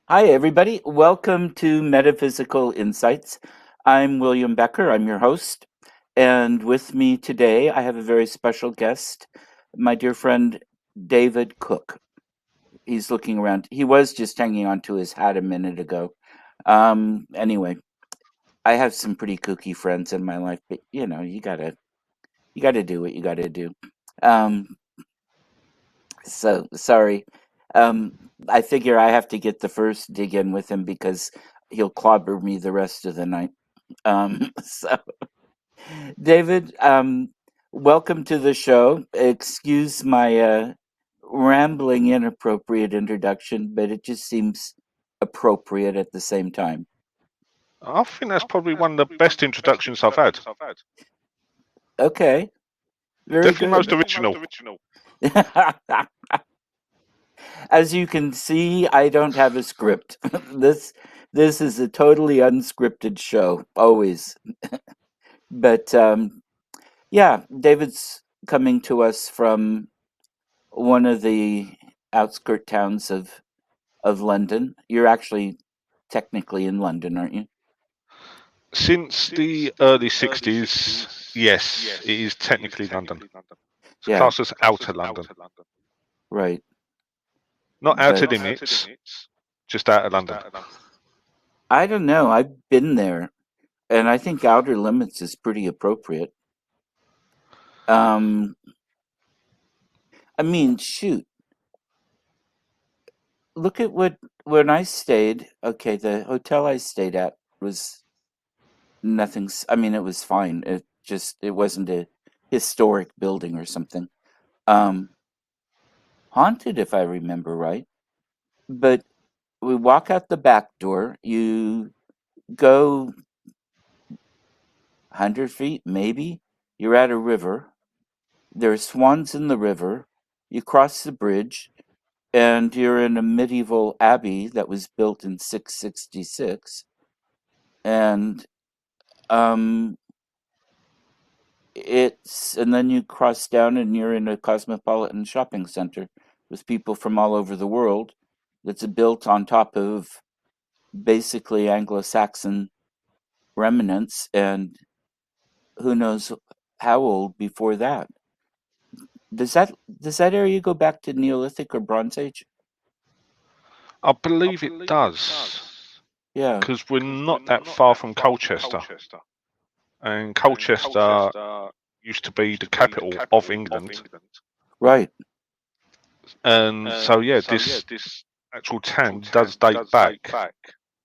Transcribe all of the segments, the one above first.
Hi, everybody. Welcome to Metaphysical Insights. I'm William Becker. I'm your host. And with me today, I have a very special guest, my dear friend David Cook. He's looking around. He was just hanging on to his hat a minute ago. Anyway, I have some pretty kooky friends in my life, but you gotta do what you gotta do. Um, so sorry. Um, I figure I have to get the first dig in with him because he'll clobber me the rest of the night. So, David, welcome to the show. Excuse my rambling, inappropriate introduction, but it just seems appropriate at the same time. I think that's probably one of the best introductions I've had. Okay, very Definitely good. most original. As you can see, I don't have a script. this this is a totally unscripted show, always. But yeah, David's coming to us from one of the outskirt towns of London. You're actually technically in London, aren't you? Since the early 60s, yes, it is technically London. It's Yeah, classed as outer London. right. Not outer But limits, just outer London. I don't know. I've been there, and I think Outer Limits is pretty appropriate. Um, I mean, shoot, look at what when I stayed. Okay, the hotel I stayed at was nothing's. I mean, it was fine. It wasn't a historic building or something. Um, Haunted, if I remember right. But we walk out the back door. You go 100 feet, maybe. You're at a river. There are swans in the river. You cross the bridge, and you're in a medieval abbey that was built in 666. And um, and then you cross down, and you're in a cosmopolitan shopping center with people from all over the world. That's built on top of basically Anglo-Saxon remnants, and who knows how old before that. Does that area go back to Neolithic or Bronze Age? I believe it does, Yeah, because we're not that far from Colchester. And Colchester used to be the capital of England. right. And so, yeah, this actual town does date back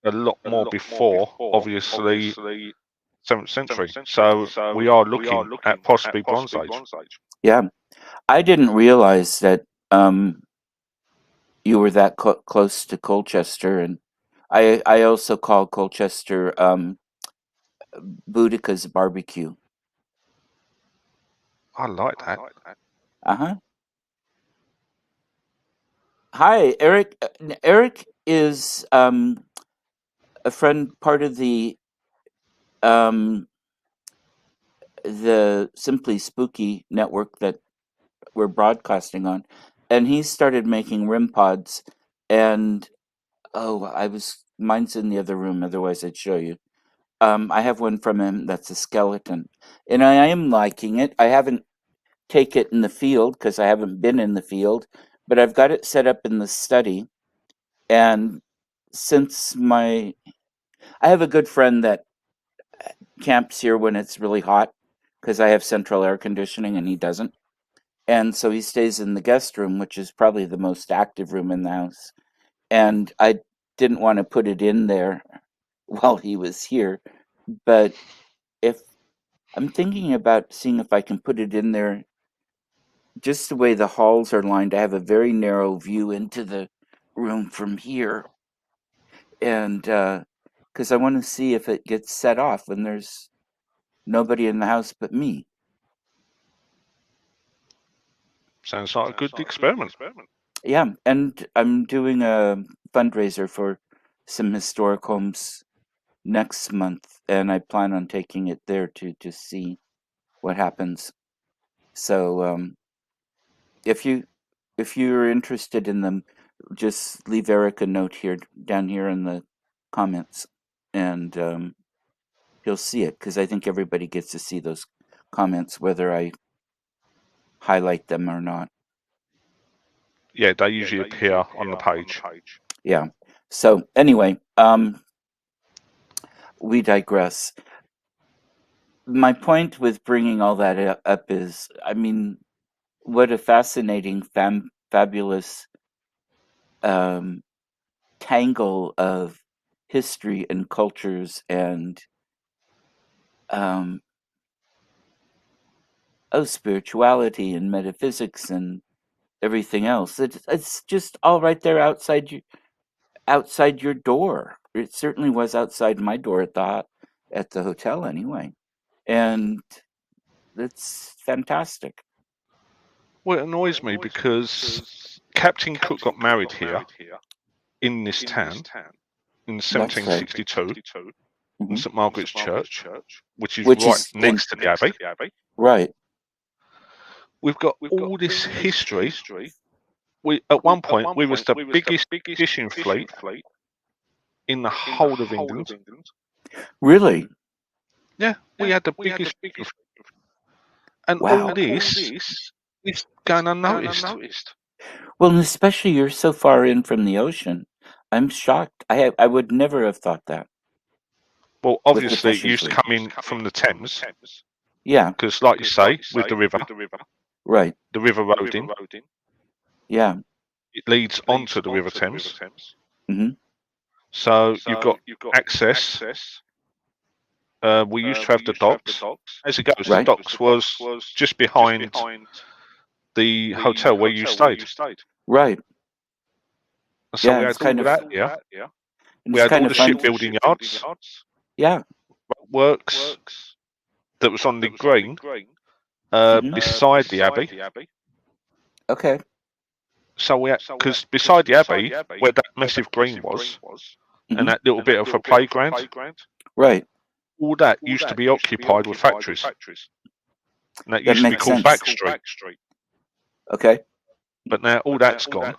a lot more before, obviously, 7th century. So we are looking at possibly Bronze Age. Yeah, I didn't realize that um, you were that close to Colchester, and I also call Colchester Boudica's barbecue. I like that. Uh huh. Hi, Eric. Eric is a friend, part of um, the Simply Spooky network that we're broadcasting on, and he started making RIM pods. And mine's in the other room. Otherwise, I'd show you. I have one from him that's a skeleton, and I am liking it. I haven't take it in the field because I haven't been in the field, but I've got it set up in the study. And since I have a good friend that camps here when it's really hot because I have central air conditioning and he doesn't. And so he stays in the guest room, which is probably the most active room in the house. And I didn't want to put it in there while he was here, but if I'm thinking about seeing if I can put it in there just the way the halls are lined, I have a very narrow view into the room from here. And because I want to see if it gets set off when there's nobody in the house but me. Sounds like a good experiment. Yeah, and I'm doing a fundraiser for some historic homes next month, and I plan on taking it there to see what happens. So if you if you're interested in them, just leave Eric a note here down here in the comments, and he'll see it because I think everybody gets to see those comments whether I highlight them or not. Yeah, they usually appear on the page. Yeah. So anyway, we digress. My point with bringing all that up is, I mean, what a fascinating, fabulous um, tangle of history and cultures and um, spirituality and metaphysics and everything else. It's just all right there outside your door. It certainly was outside my door at the hotel anyway, and it's fantastic. Well, it annoys me because Captain Cook got married here in this town in That's right. 1762 in Hmm. St Margaret's Church, which is Which right is in, next to the Abbey. right. We've got all this history. We at one point we was the biggest fishing fleet in the whole of England. Really? Yeah, we had the biggest fishing fleet. And all Wow. this is going unnoticed. Well, and especially you're so far in from the ocean. I'm shocked. I would never have thought that Well, with the obviously it fishing used to fleet. come in from the Thames Yeah. because, like you say, with Right. the River Roding, Yeah. it leads onto the River Thames. Hmm. So you've got access. We used to have the docks. As it goes, the Right. docks was just behind the hotel where you stayed. Right. So Yeah. we It's had all kind of that here. and We it's had kind all of the fun. shipbuilding yards, Yeah. works that was on the green Hmm. beside the Abbey. Okay. So we had, because beside the Abbey, where that massive green was, and Hmm. that little bit of a playground, Right. all that used to be occupied with factories. And that That used to be makes called sense. Back Street. Okay. But now all that's gone.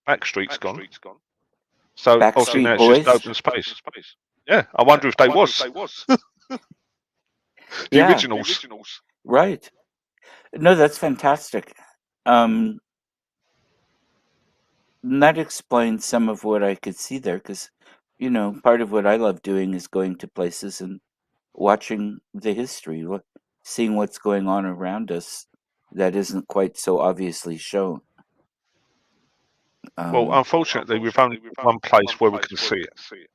Back Street's gone. So obviously now Backstreet it's just Boys. open space. Yeah, I wonder if they was the Yeah. originals. Right. No, that's fantastic. Um, and that explains some of what I could see there, because, part of what I love doing is going to places and watching the history, seeing what's going on around us that isn't quite so obviously shown. Well, Um, unfortunately, we've only got one place where we can see it,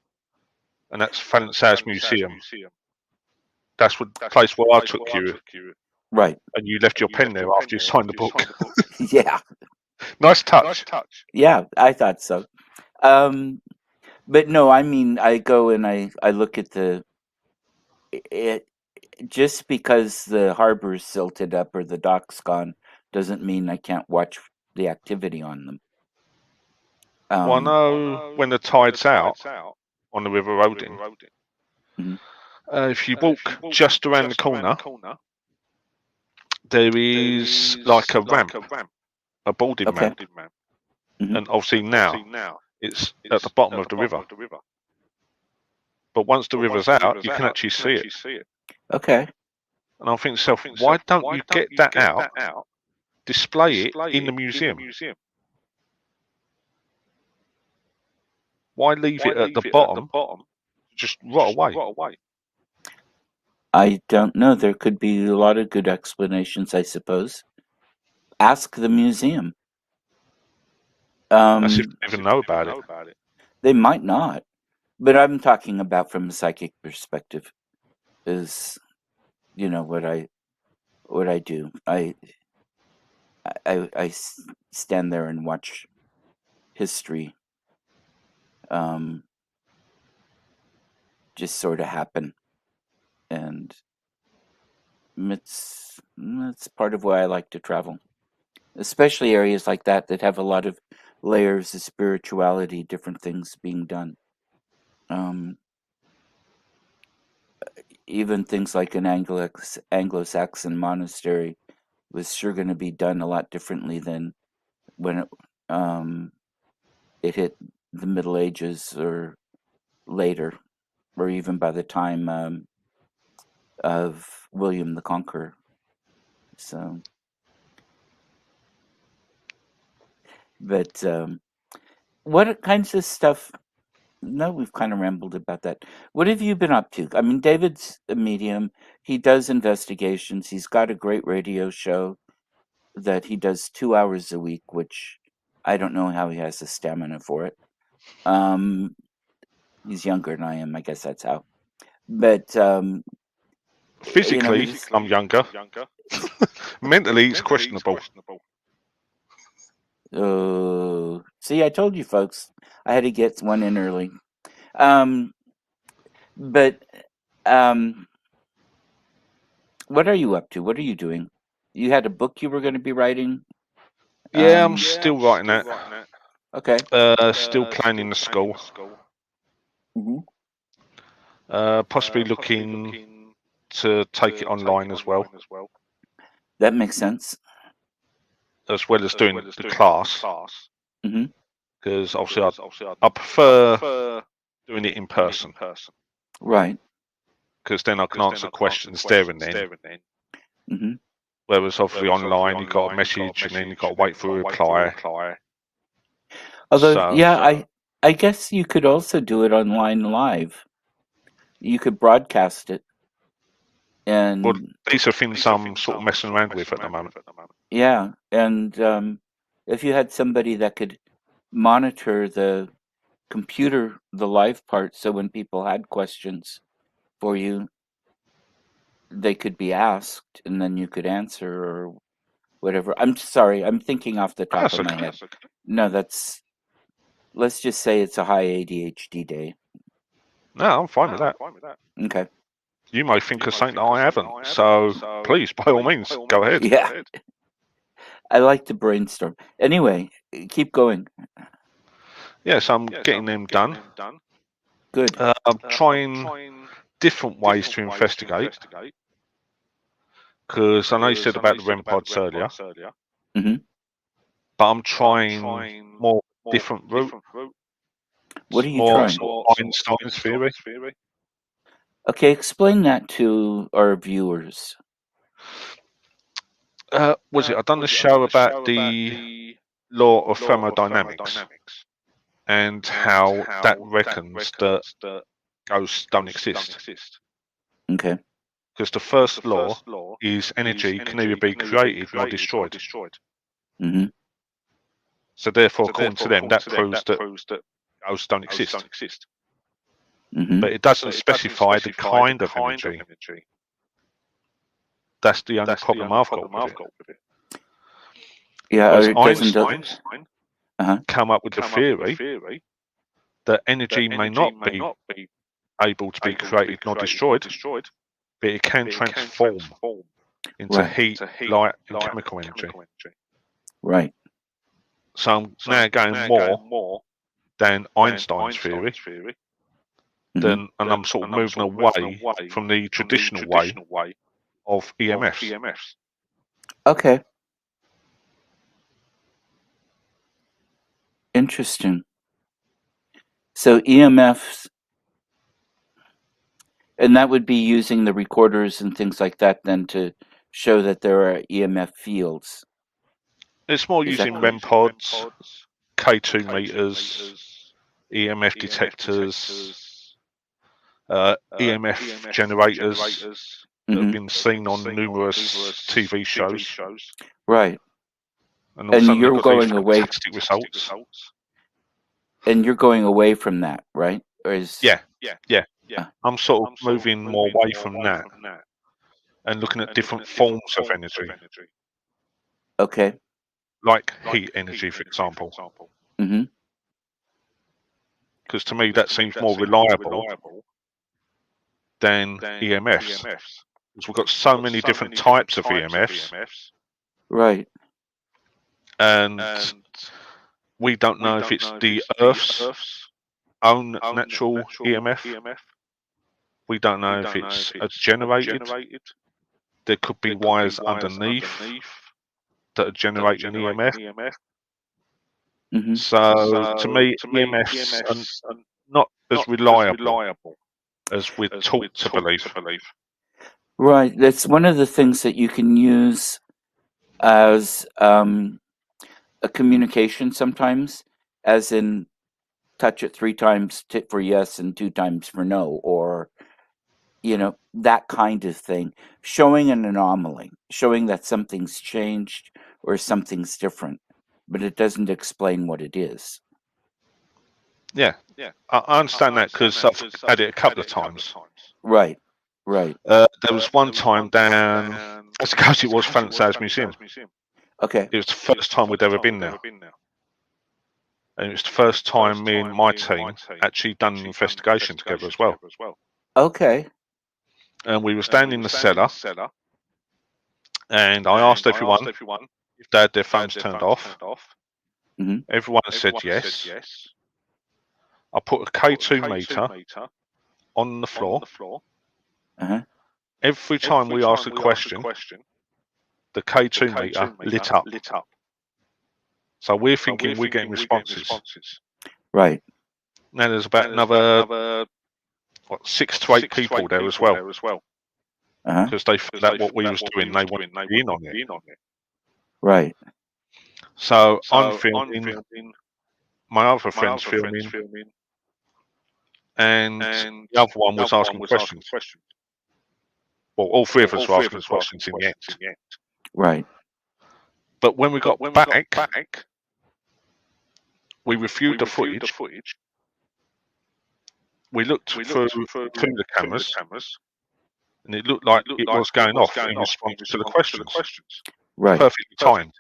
and that's Fanshawe Museum. That's the place where I took you, right. and you left your pen there after you signed the book. Yeah. Nice touch. Yeah, I thought so. Um, but no, I mean, I go and I look at it just because the harbor's silted up or the dock's gone doesn't mean I can't watch the activity on them. Well, I Um, know when the tide's out on the River Roding, mhm. if you walk just around the corner, there is like a ramp, a boarding Okay. ramp, Hmm. and obviously now it's at the bottom of the river. But once the river's out, you can actually see it. Okay. And I'm thinking to myself, why don't you get that out, display it in the museum? Why leave it at the bottom, just rot away? I don't know. There could be a lot of good explanations, I suppose. Ask the museum. As if Um, they even know about it. they might not, but I'm talking about from a psychic perspective. Is what I do. I stand there and watch history um, just sort of happen, and it's part of why I like to travel, especially areas like that have a lot of layers of spirituality, different things being done. Um, Even things like an Anglo-Saxon monastery was sure going to be done a lot differently than when it. it hit the Middle Ages or later, or even by the time of William the Conqueror. So, but what kinds of stuff? No, we've kind of rambled about that. What have you been up to? I mean, David's a medium. He does investigations. He's got a great radio show that he does 2 hours a week, which I don't know how he has the stamina for it. He's younger than I am. I guess that's how. But Physically, his, I'm younger. Mentally, it's questionable. see, I told you folks, I had to get one in early. But what are you up to? What are you doing? You had a book you were going to be writing. Yeah, I'm still writing that. Okay. Still planning the school. Mm-hmm. Possibly looking to take it online as well. That makes sense. As well as doing the class. Mm-hmm. Because obviously I prefer doing it in person. Right. Because then I can answer questions there and then. Mm-hmm. Whereas obviously online, you got a message and then you got to wait for a reply. Although, So, yeah, I guess you could also do it online live. You could broadcast it, well, and these are things I'm sort of messing around with at the moment. yeah, and if you had somebody that could monitor the computer, the live part, so when people had questions for you, they could be asked, and then you could answer or whatever. I'm sorry, I'm thinking off the top That's of my okay. head. No, let's just say it's a high ADHD day. No, I'm fine with that. Okay. You may think of something that I haven't. So, please, by all means, go ahead. Yeah. I like to brainstorm. Anyway, keep going. Yes, I'm getting them done. Good. I'm trying different ways to investigate. Because I know you said about the REM pods earlier. Mm-hmm. But I'm trying more different route. What are you More trying? sort of Einstein's theory. Okay, explain that to our viewers. Was it? I've done the show about the law of thermodynamics and how that reckons that ghosts don't exist. Okay. Because the first law is energy can neither be created nor destroyed. Mm-hmm. So therefore, according to them, that proves that ghosts don't exist. Mm-hmm. But it doesn't specify the kind of energy. That's the only problem I've got with it. Yeah, Whereas it doesn't. Einstein Uh-huh. come up with the theory that energy may not be able to be created nor destroyed, but it can transform into Right. heat, light, and chemical energy. Right. So I'm now going more than Einstein's theory, Mm-hmm. and I'm sort of moving away from the traditional way of EMFs. Okay. Interesting. So EMFs, and that would be using the recorders and things like that then to show that there are EMF fields. It's more Is that using REM correct? pods, K2 meters, EMF detectors, EMF generators that have Mm-hmm. been seen on numerous TV shows. Right. And all of a And sudden they've you're got these going away. fantastic results. And you're going away from that, right? Or is Yeah. uh, I'm sort of moving more away from that and looking at different forms of energy, okay. like heat energy, for example. Mm-hmm. Because to me that seems more reliable than EMFs. Because we've got so many different types of EMFs, Right. and we don't know if it's the Earth's own natural EMF. We don't know if it's generated. There could be wires underneath that are generating EMF. Hmm. So to me, EMFs are not as reliable as we're taught to believe. Right. That's one of the things that you can use as a communication sometimes, as in touch it 3 times for yes and 2 times for no, or that kind of thing, showing an anomaly, showing that something's changed or something's different, but it doesn't explain what it is. Yeah, I understand that because I've had it a couple of times. Right. Right. There was one time down, I suppose it was Fantasy Museum. Okay. It was the first time we'd ever been there. And it was the first time me and my team actually done an investigation together as well. Okay. And we were standing in the cellar, and I asked everyone if they had their phones turned off. Hmm. Everyone said yes. I put a K2 meter on the floor. Uh-huh. Every time we asked a question, the K2 meter lit up. So we're thinking we're getting responses. Right. Now there's about another 6 to 8 people there as well, Uh-huh. because they found out what we was doing. They wanted to be in on it. Right. So I'm filming, my other friend's filming, and the other one was asking questions. Well, all three of us were asking questions in the end. Right. But when we got back, we reviewed the footage. We looked through the cameras, and it looked like it was going off in response to the questions. Right. Perfectly timed.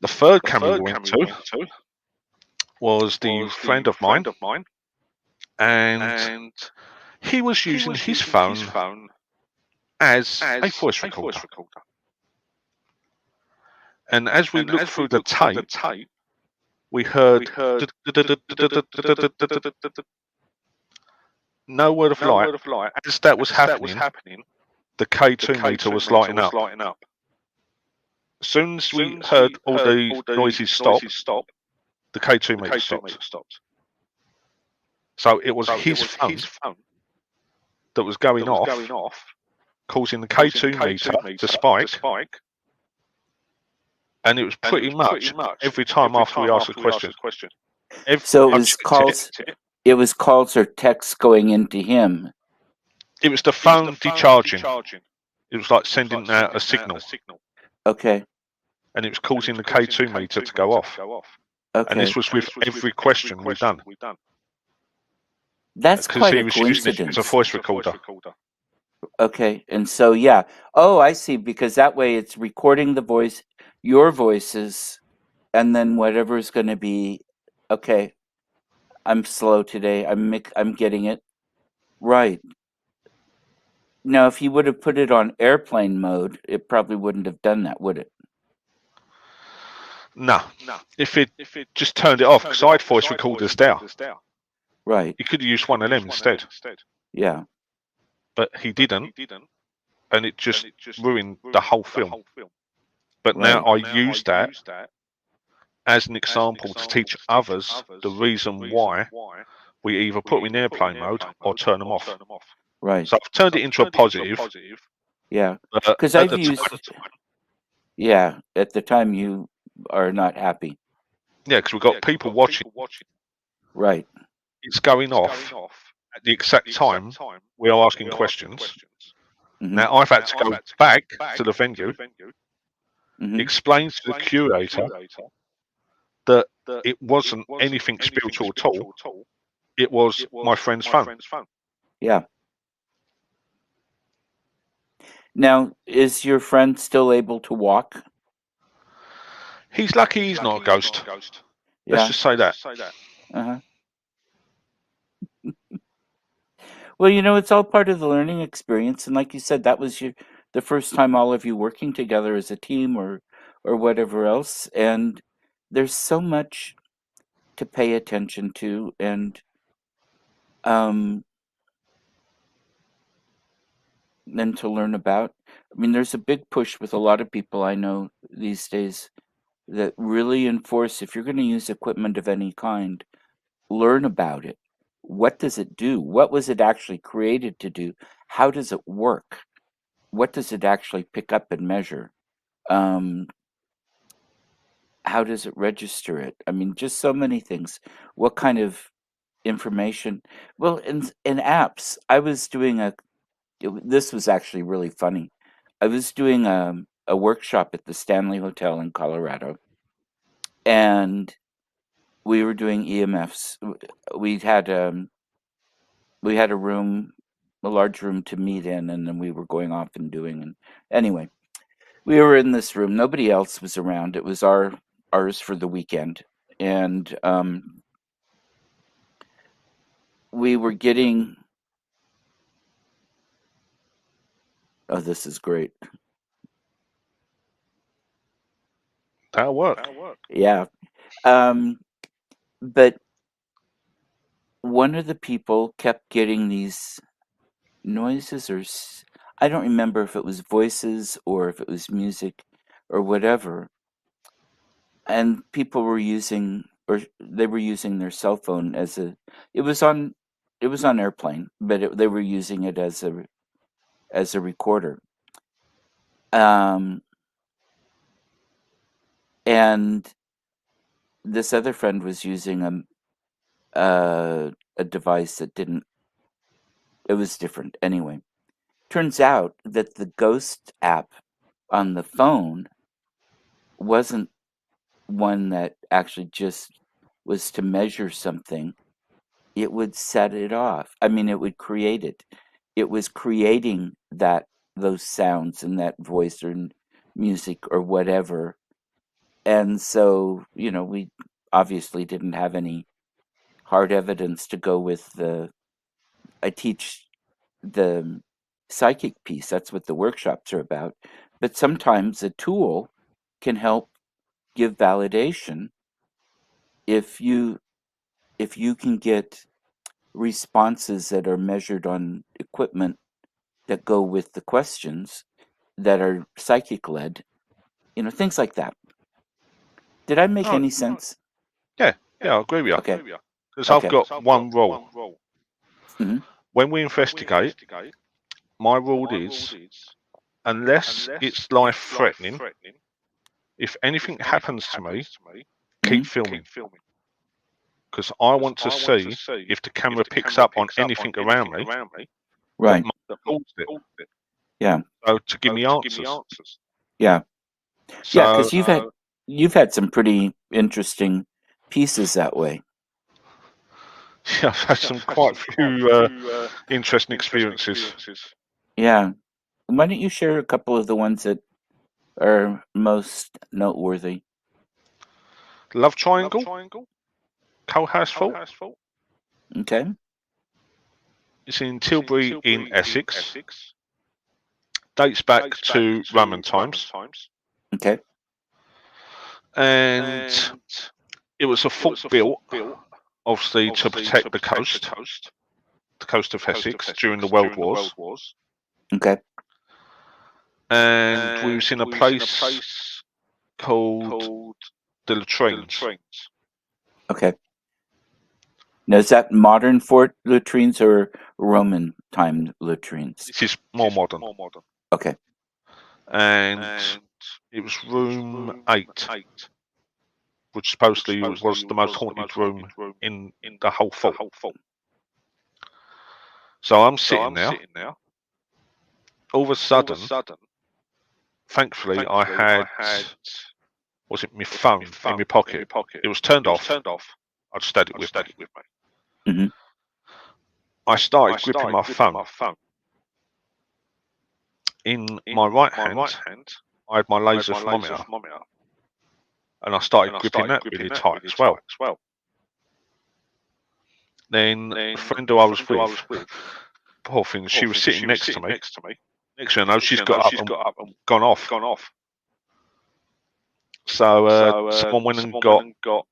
The third camera we went to was the friend of mine, and he was using his phone as a voice recorder. And as we looked through the tape, we heard no word of light. As that was happening, the K2 meter was lighting up. As soon as we heard all the noises stop, the K2 meter stopped. So it was his phone that was going off, causing the K2 meter to spike, and it was pretty much every time after we asked a question. So I checked it. it was calls or texts going into him. It was the phone decharging. It was like sending out a signal, Okay. and it was causing the K2 meter to go off. And Okay. this was with every question we've done, That's because quite he a was using it as a coincidence. voice recorder. Okay. And so, yeah. Oh, I see. Because that way it's recording the voice, your voices, and then whatever's going to be. Okay. I'm slow today. I'm getting it. Right. Now, if you would have put it on airplane mode, it probably wouldn't have done that, would it? No, if it just turned it off, because I had voice recorders there, Right. he could have used one of them instead, Yeah. but he didn't, and it just ruined the whole film. But Right. now I use that as an example to teach others the reason why we either put them in airplane mode or turn them off. Right. So I've turned it into a positive. Yeah. But Because at I've the used. time, Yeah. At the time, you are not happy. yeah, because we've got people watching. Right. It's going off at the exact time we are asking questions. Hmm. Now I've had to go back to the venue, Hmm. explain to the curator that it wasn't anything spiritual at all. It was my friend's phone. Yeah. Now, is your friend still able to walk? He's lucky he's not a ghost. Let's Yeah. just say that. Uh-huh. Well, it's all part of the learning experience, and like you said, that was the first time all of you working together as a team, or whatever else. And there's so much to pay attention to, and um, then to learn about. I mean, there's a big push with a lot of people I know these days that really enforce if you're going to use equipment of any kind, learn about it. What does it do? What was it actually created to do? How does it work? What does it actually pick up and measure? Um, how does it register it? I mean, just so many things. What kind of information? Well, in apps, I was doing this was actually really funny. I was doing a workshop at the Stanley Hotel in Colorado, and we were doing EMFs. We had we had a room, a large room to meet in, and then we were going off and doing. And anyway, we were in this room. Nobody else was around. It was ours for the weekend, and we were getting. Oh, this is great. That'll work. Yeah. Um, but one of the people kept getting these noises, or I don't remember if it was voices or if it was music or whatever. And people were using, or they were using their cell phone as a. It was on, it was on airplane, but they were using it as a recorder. Um, and this other friend was using a device that didn't. It was different anyway. Turns out that the Ghost app on the phone wasn't one that actually just was to measure something. It would set it off. I mean, it would create it. It was creating those sounds and that voice or music or whatever. And so, we obviously didn't have any hard evidence to go with I teach the psychic piece. That's what the workshops are about. But sometimes a tool can help give validation if you can get responses that are measured on equipment that go with the questions that are psychic led, things like that. Did I make Oh, any sense? yeah, I agree with you. Okay. Because I've Okay. got one rule. Hmm. When we investigate, my rule is, unless it's life-threatening, if anything happens to me, Hmm. keep filming. Because I want to see if the camera picks up on anything around me that Right. might have caused it. Yeah. So to give me answers. Yeah. Yeah. So Because you've had some pretty interesting pieces that way. yeah, I've had some quite few interesting experiences. Yeah. Why don't you share a couple of the ones that are most noteworthy? Love Triangle, Coalhouse Fault. Okay. It's in Tilbury in Essex. Dates back to Roman times. Okay. And it was a fort built, obviously, to protect the coast of Essex during the World Wars. Okay. And we was in a place called the Latrines. Okay. Now, is that modern fort latrines or Roman time latrines? This is more modern. Okay. And it was room 8, which supposedly was the most haunted room in the whole fort. So I'm sitting there. All of a sudden, thankfully, I had, was it my phone in my pocket? It was turned off. I just had it with me. Hmm. I started gripping my phone. In my right hand, I had my laser thermometer, and I started gripping that really tight as well. Then a friend who I was with, poor thing, she was sitting next to me. Next thing I know, she's got up and gone off. So someone went and got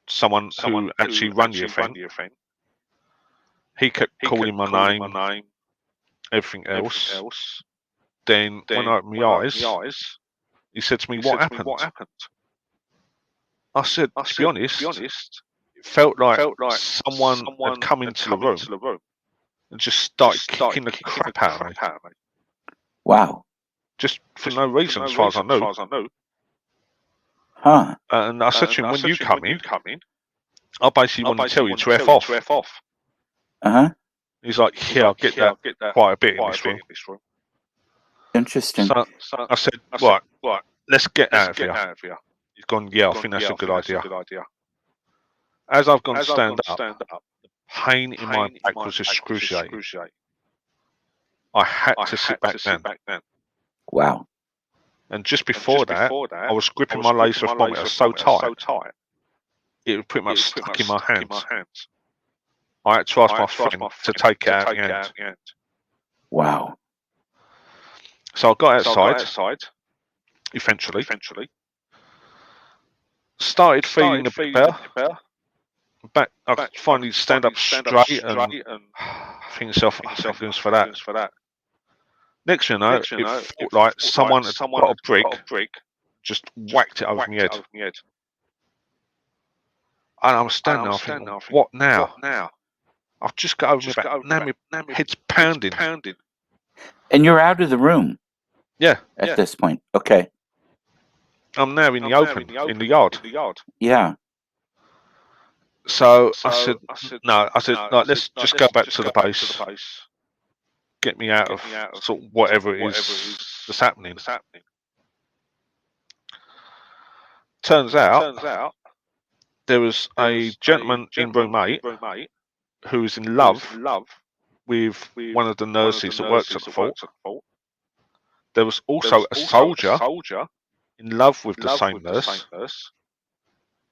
someone who actually ran the event. He kept calling my name, everything else. Then when I opened my eyes, he said to me, "What happened?" I said, to be honest, it felt like someone had come into the room and just started kicking the crap out of me. Wow. Just for no reason, as far as I knew. Huh. And I said to him, when you come in, I basically want to tell you to F off. Uh-huh. He's like, yeah, I get that quite a bit in this room. Interesting. So I said, right, let's get out of here. He's gone, yeah, I think that's a good idea. As I've gone to stand up, the pain in my back was excruciating. I had to sit back then. Wow. And just before that, I was gripping my laser thermometer so tight, it was pretty much stuck in my hands. I had to ask my friend to take it out of my hand. Wow. So I got outside, eventually. Started feeling a bit better. Back, I could finally stand up straight and think myself, oh, thank goodness for that. Next thing you know, it felt like someone had got a brick, just whacked it over my head. And I'm standing there, thinking, what now? I've just got over my back. Now my head's pounding. And you're out of the room? Yeah. At this point. Okay. I'm now in the open, in the yard. Yeah. So I said, no, like, let's just go back to the base. Get me out of sort of whatever it is that's happening. Turns out there was a gentleman in room 8 who was in love with one of the nurses that works at the fort. There was also a soldier in love with the same nurse.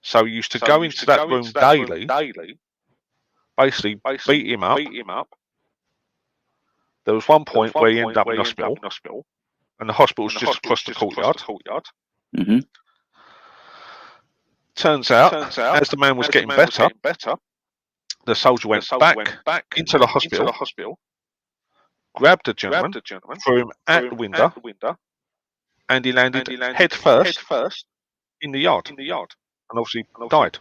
So he used to go into that room daily, basically beat him up. There was one point where he ended up in hospital, and the hospital was just across the courtyard. Mm-hmm. Turns out, as the man was getting better, the soldier went back into the hospital, grabbed the gentleman, threw him out the window, and he landed head first in the yard, and obviously died.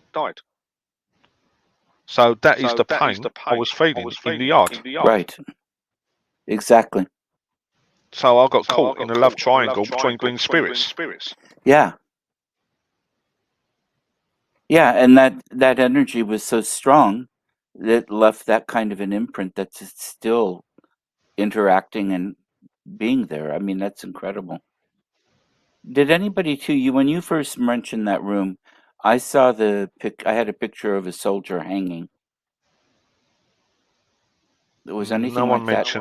So that is the pain I was feeling in the yard. Right. Exactly. So I got caught in a love triangle between green spirits. Yeah. Yeah, and that energy was so strong that left that kind of an imprint that's still interacting and being there. I mean, that's incredible. Did anybody to you, when you first mentioned that room, I saw I had a picture of a soldier hanging. Was anything No one like that?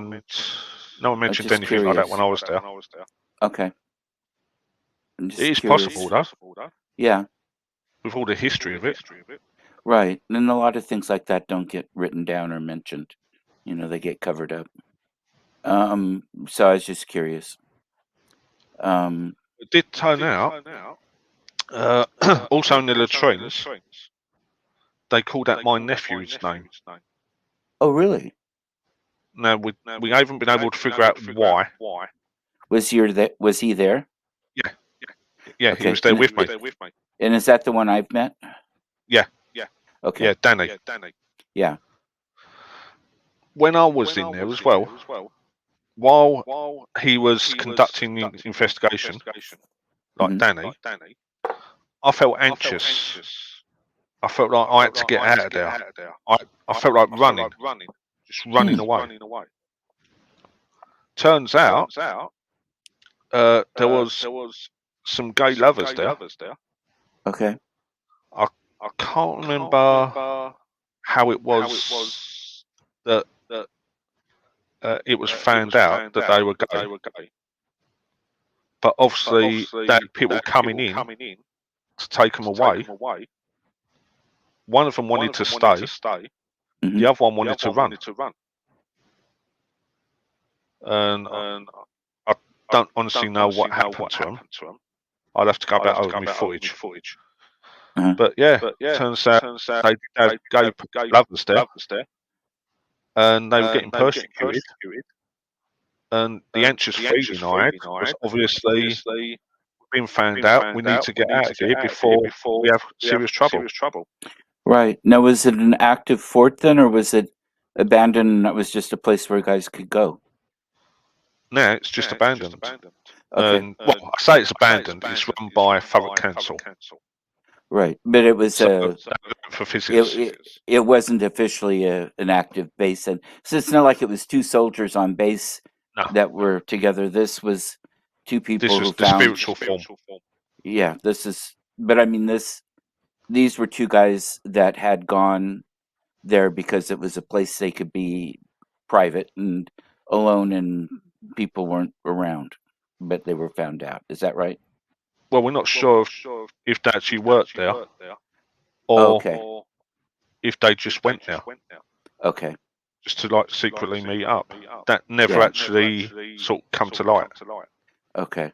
mentioned anything like that when I was there. Okay. I'm just It is curious. possible, though, Yeah. with all the history of it. Right. And a lot of things like that don't get written down or mentioned. You know, they get covered up. So I was just curious. It did turn out, also in the latrines, they called out my nephew's name. Oh, really? Now, we haven't been able to figure out why. Was he there? Yeah, Okay. he was there with me. And is that the one I've met? Yeah. Okay. Yeah, Danny. Yeah. When I was in there as well, while he was conducting the investigation, like Danny, I felt anxious. I felt like I had to get out of there. I felt like running, just running away. Turns out, there was some gay lovers there. Okay. I can't remember how it was that it was found out that they were gay. But obviously, they had people coming in to take them away. One of them wanted to stay. Mm-hmm. The other one wanted to run. And I don't honestly know what happened to them. I'll have to go back over my footage. Uh-huh. But yeah, turns out they did have gay lovers there, and they were getting persecuted. And the anxious feeling I had was obviously been found out, we need to get out of here before we have serious trouble. Right. Now, was it an active fort then, or was it abandoned and that was just a place where guys could go? Now it's just abandoned. Okay. And, well, I say it's abandoned. It's run by Thurrock Council. Right. But it was So, for physics. it wasn't officially an active base. And so it's not like it was two soldiers on base No. that were together. This was two people This was who the found. spiritual form. Yeah, this is. But I mean, these were two guys that had gone there because it was a place they could be private and alone, and people weren't around. But they were found out. Is that right? Well, we're not sure if they actually worked there, Oh, or okay. if they just went there Okay. just to like secretly meet up. That never actually sort of come to light. Okay.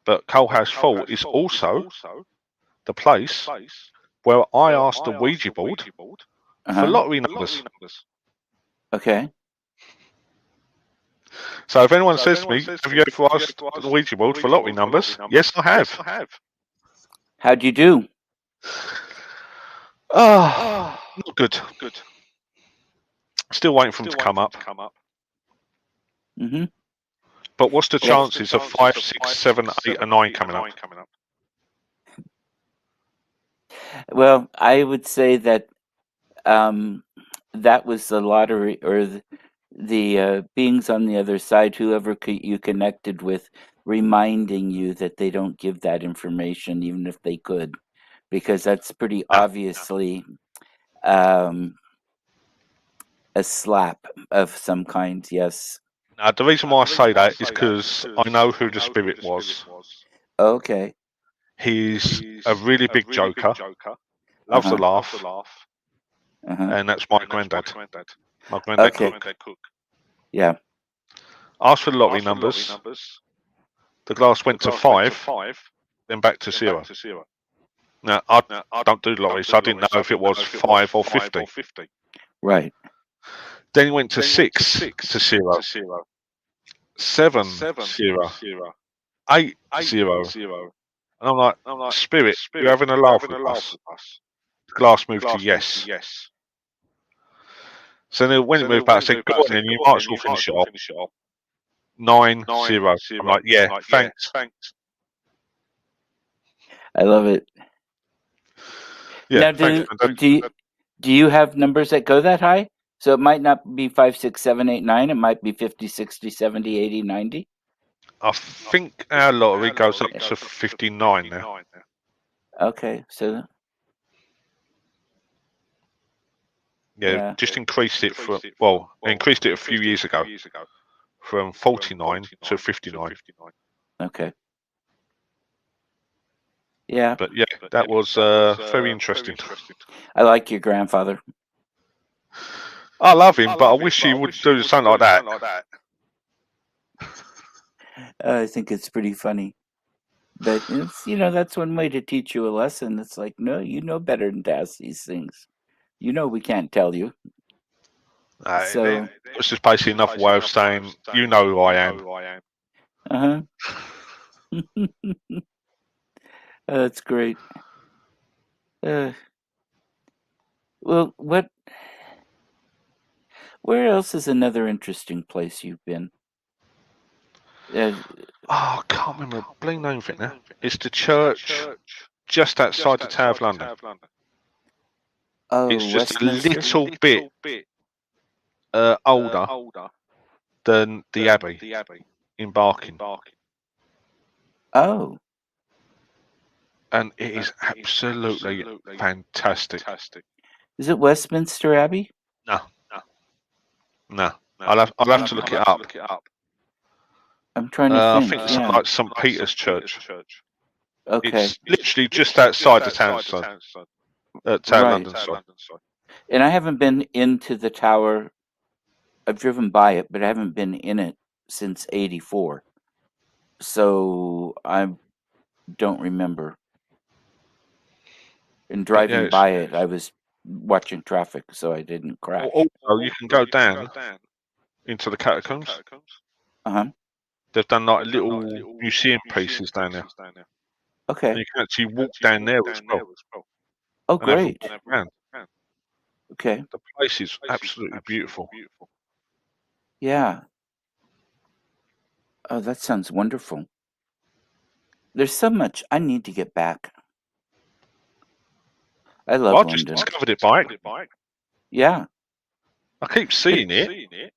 But Coalhouse Fort is also the place where I asked the Ouija board for lottery numbers. Okay. So if anyone says to me, have you ever asked the Ouija board for lottery numbers? Yes, I have. How'd you do? Not good. Still waiting for them to come up. Mm-hmm. But what's the chances of 5, 6, 7, 8, and 9 coming up? Well, I would say that that was the lottery, or the beings on the other side, whoever you connected with, reminding you that they don't give that information, even if they could, because that's pretty obviously um, a slap of some kind. Yes. Now, the reason why I say that is because I know who the spirit was. Okay. He's a really big joker, loves to laugh, and that's my granddad. My granddad Cook. Yeah. Asked for the lottery numbers. The glass went to 5, then back to 0. Now, I don't do lottery, so I didn't know if it was 5 or 50. Right. Then he went to 6 to 0. 7, 0. 8, 0. And I'm like, Spirit, you're having a laugh with us. The glass moved to yes. So then when it moved back, I said, go on then, you might as well finish it off. 9, 0. I'm like, yeah, thanks. I love it. Yeah, now, thanks, do you have numbers that go that high? So it might not be 5, 6, 7, 8, 9. It might be 50, 60, 70, 80, 90. I think our lottery goes up to 59 now. Okay, so yeah, just increased it increased it a few years ago from 49 to 59. Okay. Yeah. But yeah, that was very interesting. I like your grandfather. I love him, but I wish he would do something like that. I think it's pretty funny. But it's, that's one way to teach you a lesson. It's like, no, you know better than to ask these things. You know we can't tell you. So it's just basically another way of saying, you know who I am. Uh-huh. That's great. Well, where else is another interesting place you've been? I can't remember the bloody name of it now. It's the church just outside the Tower of London. Oh, it's just Westminster? a little bit older than the Abbey in Barking. Oh. And it is absolutely fantastic. Is it Westminster Abbey? No. I'll have to look it up. I'm trying to think. I think it's like St. Peter's Church. Okay. It's literally just outside the town side. Tower London side. And I haven't been into the tower. I've driven by it, but I haven't been in it since '84. So I don't remember. And driving by it, I was watching traffic, so I didn't crash. Also, you can go down into the catacombs. Uh-huh. they've done like little museum pieces down there, and Okay. you can actually walk down there as well Oh, and have a walk great. around. Okay. The place is absolutely beautiful. Yeah. Oh, that sounds wonderful. There's so much I need to get back. I Well, love I just London. discovered it by Yeah. I keep It, seeing it,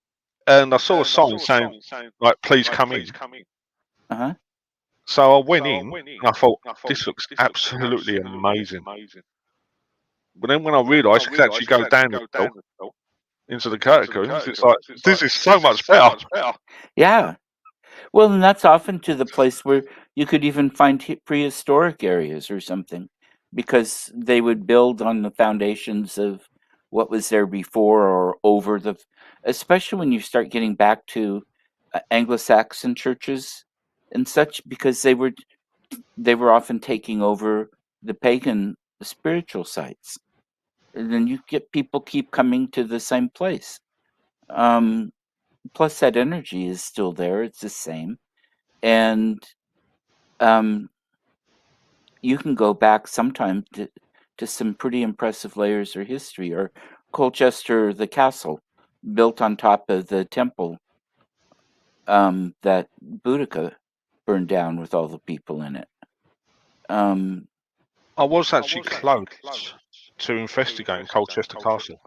and I saw a sign saying, like, please come in. uh-huh. So I went in, and I thought, this looks absolutely amazing. But then when I realised you could actually go down the hill into the catacombs, it's like, this is so much better. Yeah. Well, and that's often to the place where you could even find prehistoric areas or something, because they would build on the foundations of what was there before or over the, especially when you start getting back to Anglo-Saxon churches and such, because they were often taking over the pagan spiritual sites, and then you get people keep coming to the same place. Um, Plus, that energy is still there; it's the same, and um, you can go back sometime to some pretty impressive layers of history, or Colchester, the castle, built on top of the temple that Boudica burned down with all the people in it. Um, I was actually close to investigating Colchester Castle.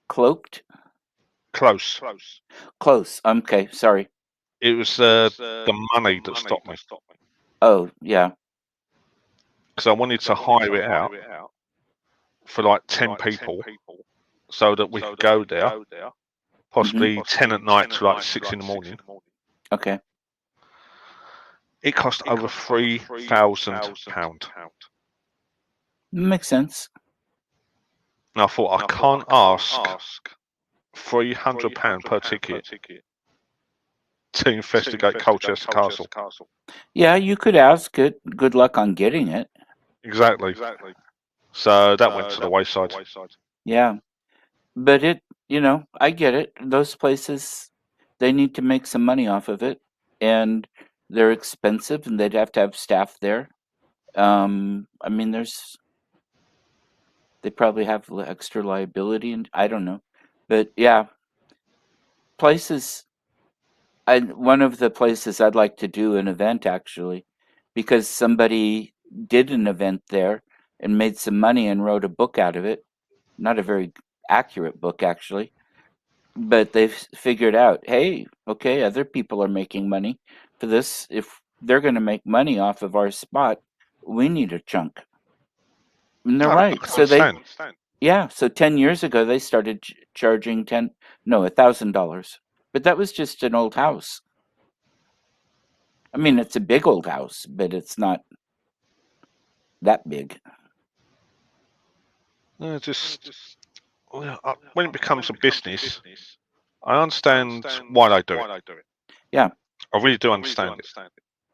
Cloaked? Close. Close. Okay, sorry. It was the money that stopped me. Oh, yeah. Because I wanted to hire it out for like 10 people so that we could go there, Hmm. possibly 10 at night to like 6 in the morning. Okay. It cost over £3,000. Makes sense. And I thought, I can't ask £300 per ticket to investigate Colchester Castle. Yeah, you could ask it. Good luck on getting it. Exactly. So that went to the wayside. Yeah. But I get it. Those places, they need to make some money off of it, and they're expensive, and they'd have to have staff there. I mean, they probably have extra liability, and I don't know. But yeah, places, one of the places I'd like to do an event actually, because somebody did an event there and made some money and wrote a book out of it. Not a very accurate book, actually, but they've figured out, hey, okay, other people are making money for this. If they're going to make money off of our spot, we need a chunk. And they're No, I right. can So understand. yeah, so 10 years ago they started charging $1,000, but that was just an old house. I mean, it's a big old house, but it's not that big. Just when it becomes a business, I understand why they do it. Yeah. I really do understand it.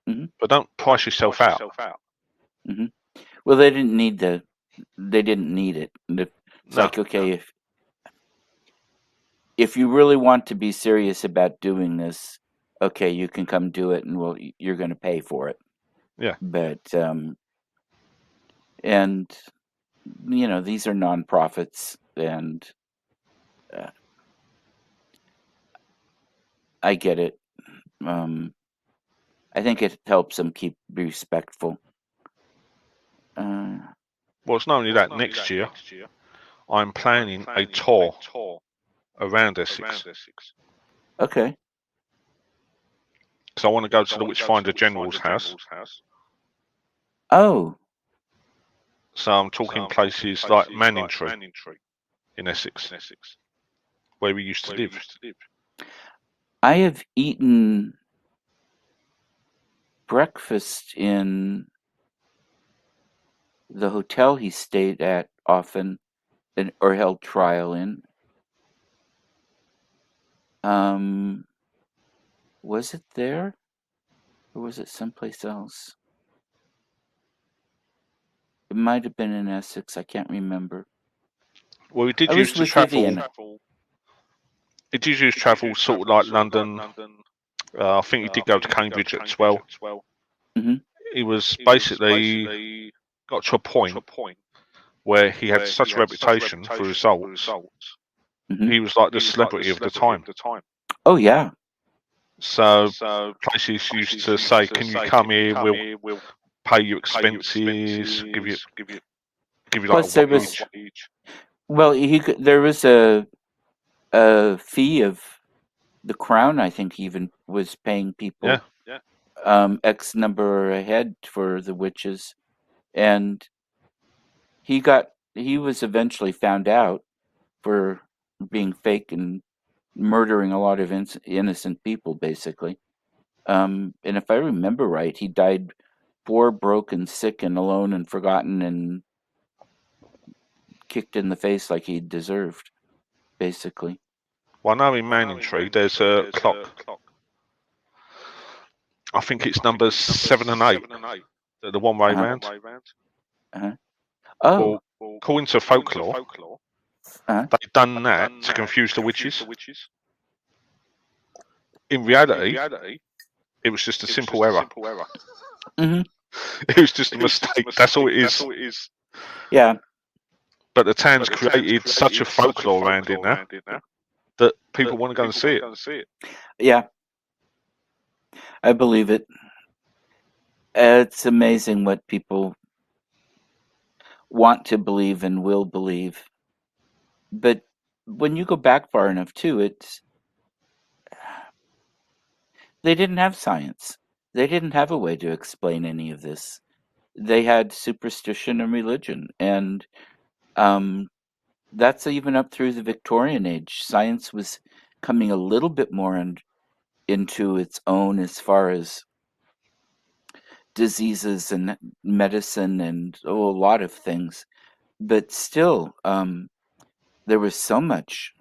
Hmm. But don't price yourself out. Hmm. Well, they didn't need it. And it's No. like, okay, if you really want to be serious about doing this, okay, you can come do it, and you're going to pay for it. Yeah. But and these are nonprofits, and uh, I get it. Um, I think it helps them be respectful. Uh, Well, it's not only that. Next year, I'm planning a tour around Essex. okay. So I want to go to the Witchfinder General's house. Oh, So I'm talking places like Manningtree in Essex, where we used to live. I have eaten breakfast in the hotel he stayed at often, or held trial in. Um, was it there, or was it someplace else? It might have been in Essex. I can't remember. Well, we I did was used to with travel. Vivian. It did use travel sort of like London, I think he did go to Cambridge as well. Hmm. He was basically got to a point where he had such a reputation for results. Hmm. He was like the celebrity of the time. Oh yeah. So places used to say, "Can you come here? We'll pay your expenses, give you like Plus, there a was wage." well, there was a fee of the crown. I think even was paying Yeah. people X number ahead for the witches, and he was eventually found out for being fake and murdering a lot of innocent people, basically. And if I remember right, he died poor, broken, sick, and alone and forgotten and kicked in the face like he deserved, basically. Well, I know in Manningtree there's a clock. I think it's numbers 7 and 8, the one way Uh-huh. round. Uh-huh. Oh. Well, according to folklore, Uh-huh. they've done that to confuse the witches. In reality, it was just a simple error. Hmm. It was just a mistake. That's all it is. Yeah. But the town's created such a folklore around it now that people want to go and see it. Yeah. I believe it. It's amazing what people want to believe and will believe. But when you go back far enough too, they didn't have science. They didn't have a way to explain any of this. They had superstition and religion, and um, that's even up through the Victorian age. Science was coming a little bit more into its own as far as diseases and medicine and a lot of things. But still, there was so much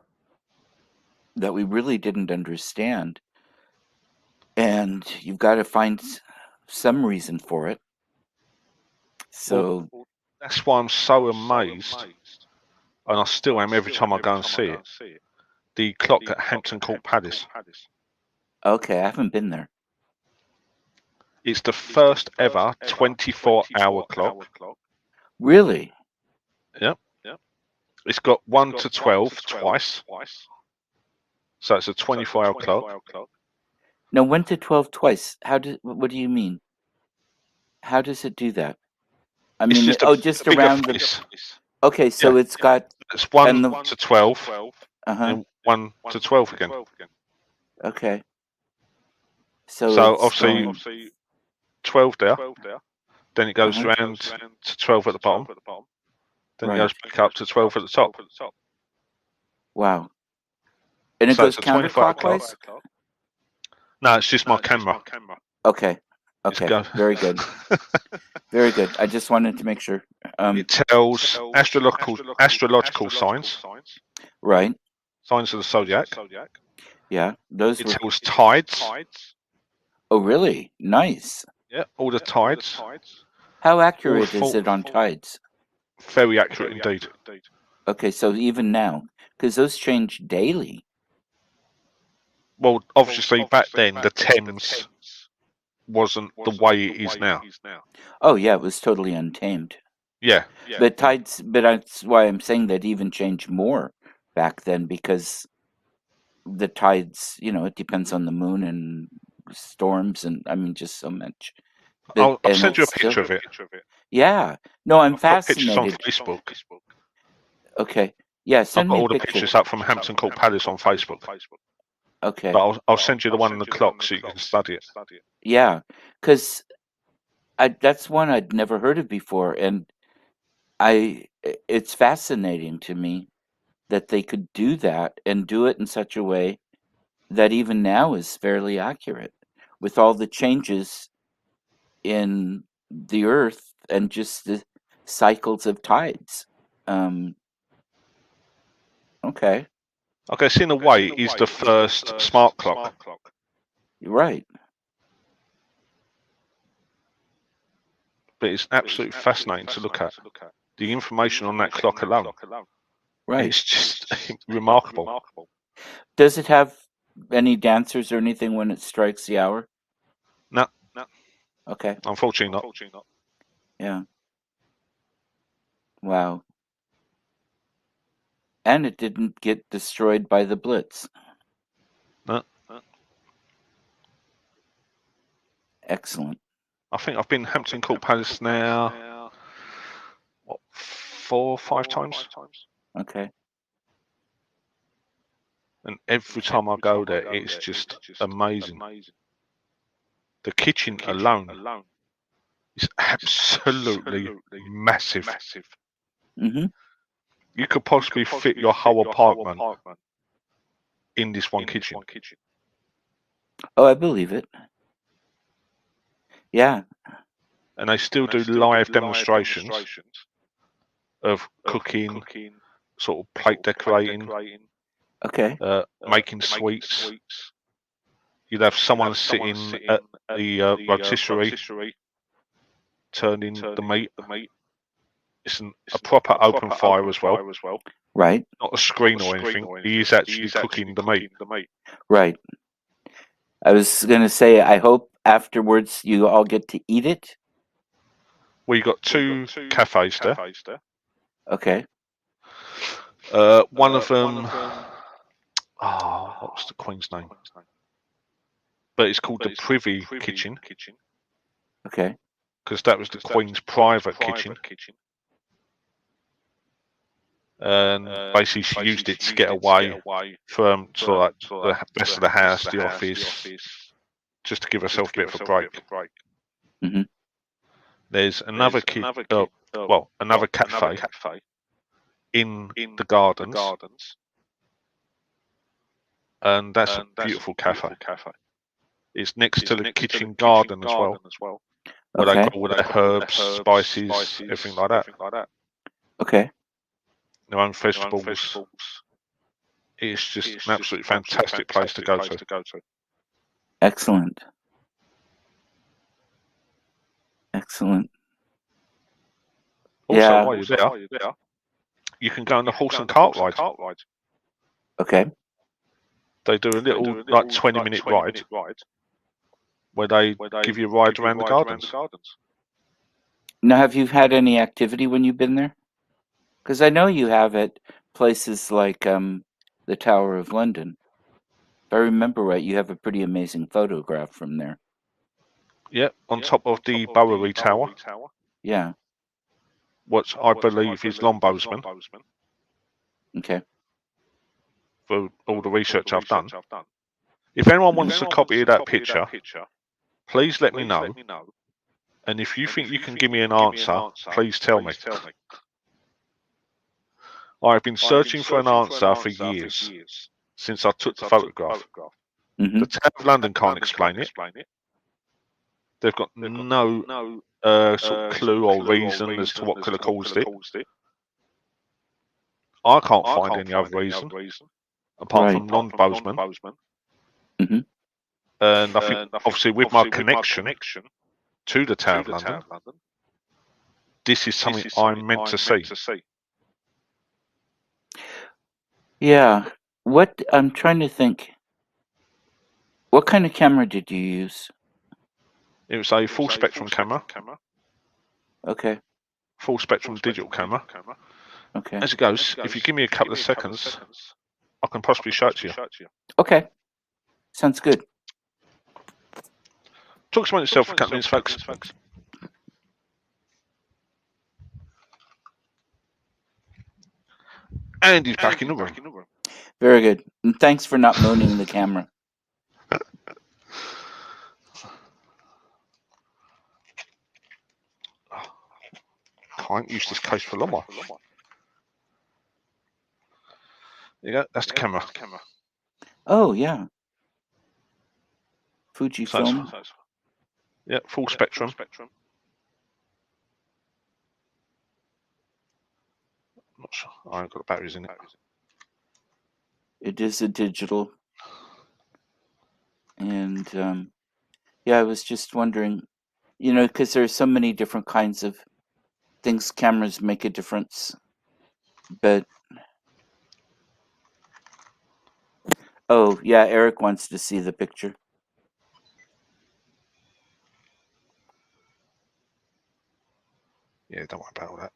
that we really didn't understand, and you've got to find some reason for it. Well, So, that's why I'm so amazed, and I still am every time I go and see it. The clock at Hampton Court Palace. okay, I haven't been there. It's the first ever 24-hour clock. Really? Yep. It's got 1 to 12 twice. So it's a 24-hour clock. No, 1 to 12 twice. What do you mean? How does it do that? I It's mean, just a just bigger around face. okay, Yeah. so it's got, It's 1 and to 12 uh-huh, and 1 to 12 again. okay. So So it's obviously going, 12 there, then it goes uh-huh, round to 12 at the bottom, then it right. goes back up to 12 at the top. Wow. And it So goes it's a 24-hour clock. counterclockwise? No, it's just my camera. Okay. It's Okay. go. Very good. Very good. I just wanted to make sure. It tells astrological signs, Right. signs of the zodiac. Yeah. Those It were, tells tides. oh, really? Nice. Yeah, all the tides, How all the accurate is fault. it on tides? Very accurate indeed. Okay, so even now, because those change daily. Well, obviously back then the Thames wasn't the way it is now. Oh, yeah, it was totally untamed. Yeah. But tides, but that's why I'm saying that even changed more back then, because the tides, it depends on the moon and storms, and I mean, just so much. But I'll and send you a it's still, picture of it. yeah. No, I'm I've got pictures on fascinated. Facebook. Okay, yeah, I've send got me a all the picture. pictures up from Hampton Court Palace on Facebook. Okay, But I'll send you the one on the clock so you can study it. yeah, because that's one I'd never heard of before, and it's fascinating to me that they could do that and do it in such a way that even now is fairly accurate with all the changes in the earth and just the cycles of tides. Um, okay, I guess in a way it is the first smart clock. you're right. But it's absolutely fascinating to look at. The information on that clock alone. Right. It's just remarkable. Does it have any dancers or anything when it strikes the hour? No, Okay. unfortunately not. Yeah. Wow. And it didn't get destroyed by the Blitz. No. Excellent. I think I've been Hampton Court Palace now, what, 4 or 5 times? Okay. And every time I go there, it's just amazing. The kitchen alone is absolutely massive. Mm-hmm. You could possibly fit your whole apartment in this one kitchen. Oh, I believe it. Yeah. And they still do live demonstrations of cooking, sort of plate decorating, Okay. making sweets. You'd have someone sitting at the rotisserie turning the meat. It's a proper open fire as well, Right. not a screen or anything. He is actually cooking the meat. Right. I was going to say, I hope afterwards you all get to eat it. We got 2 cafes there. Okay. One of them, what was the Queen's name? But it's called the Privy Kitchen Okay. because that was the Queen's private kitchen. And basically, she used it to get away from sort of like the rest of the house, the office, just to give herself a bit of a break. Mm-hmm. There's another another cafe in the gardens, and that's a beautiful cafe. It's next to the kitchen garden as well, where they Okay. grow all their herbs, spices, everything like that. Okay. Their own vegetables. It's just an absolutely fantastic place to go to. Excellent. Excellent. Also, Yeah. while you're there, you can go on the horse and cart ride. Okay. They do a little, like, 20-minute ride where they give you a ride around the gardens. Now, have you had any activity when you've been there? Because I know you have at places like the Tower of London. If I remember right, you have a pretty amazing photograph from there. Yeah, on top of the Bowery Tower, Yeah. which I believe is Lomboseman, Okay. for all the research I've done. If anyone wants a copy of that picture, please let me know. And if you think you can give me an answer, please tell me. I've been searching for an answer for years, since I took the photograph. Mm-hmm. The Town of London can't explain it. They've got no sort of clue or reason as to what could have caused it. I can't find any other reason apart Right. from Lomboseman. Mm-hmm. And I think, obviously, with my connection to the Town of London, this is something I'm meant to see. Yeah. What I'm trying to think. What kind of camera did you use? It was a full spectrum camera, Okay. full spectrum digital camera. Okay. As it goes, if you give me a couple of seconds, I can possibly show it to you. Okay. Sounds good. Talk about yourself for a couple of minutes, folks. And he's back in the room. Very good. And thanks for not mooning the camera. Can't use this case for longer. There you go, that's the camera. Oh, yeah. Fujifilm. Yeah, full spectrum. Not sure. I haven't got the batteries in it. It is a digital. And yeah, I was just wondering, because there's so many different kinds of things cameras make a difference. But Oh, yeah, Eric wants to see the picture. Yeah, don't worry about all that.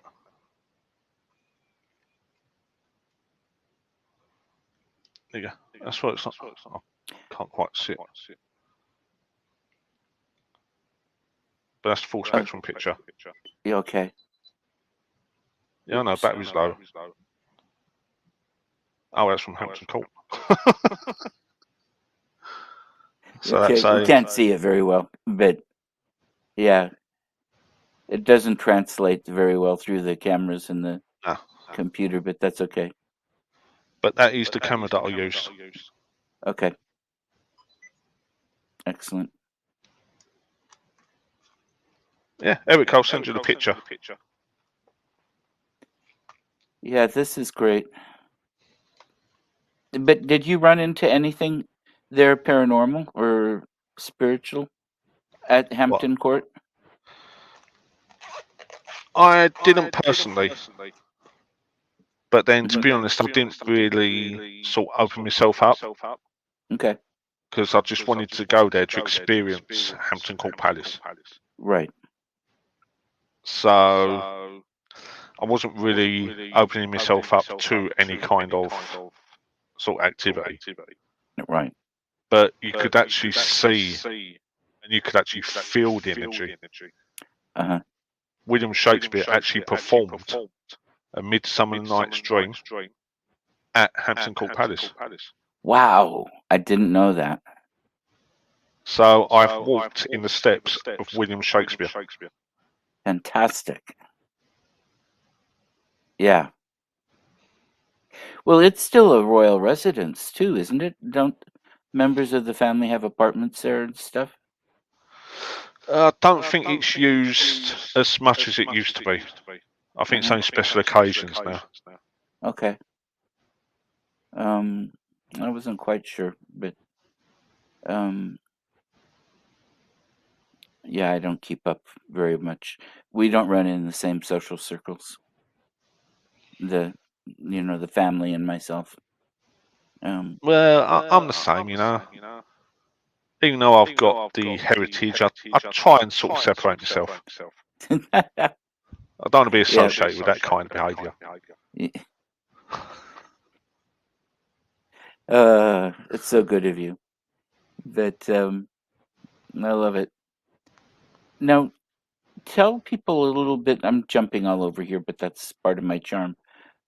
There you go. That's what it's not. I can't quite see it. But that's the full spectrum picture. Yeah, okay. Yeah, no, battery's low. Oh, that's from Hampton Court. So Okay, that's we can't see it very well, but yeah, it doesn't translate very well through the cameras and the computer, but that's okay. But that is the camera that I used. Okay. Excellent. Yeah, Eric, I'll send you the picture. Yeah, this is great. But did you run into anything there paranormal or spiritual at Hampton Court? I didn't personally. But then, to be honest, I didn't really sort of open myself up. Okay. Because I just wanted to go there to experience Hampton Court Palace. Right. So I wasn't really opening myself up to any kind of sort of activity. Right. But you could actually see and you could actually feel the energy. Uh-huh. William Shakespeare actually performed A Midsummer Night's Dream at Hampton Court Palace. Wow. I didn't know that. So I've walked in the steps of William Shakespeare. Fantastic. Yeah. Well, it's still a royal residence too, isn't it? Don't members of the family have apartments there and stuff? I don't think it's used as much as it used to be. I think it's only special occasions now. Okay. I wasn't quite sure, but yeah, I don't keep up very much. We don't run in the same social circles. The family and myself. Well, I'm the same, you know. Even though I've got the heritage, I try and sort of separate myself. I don't want to be associated with that kind of behaviour. It's so good of you. But I love it. Now, tell people a little bit. I'm jumping all over here, but that's part of my charm.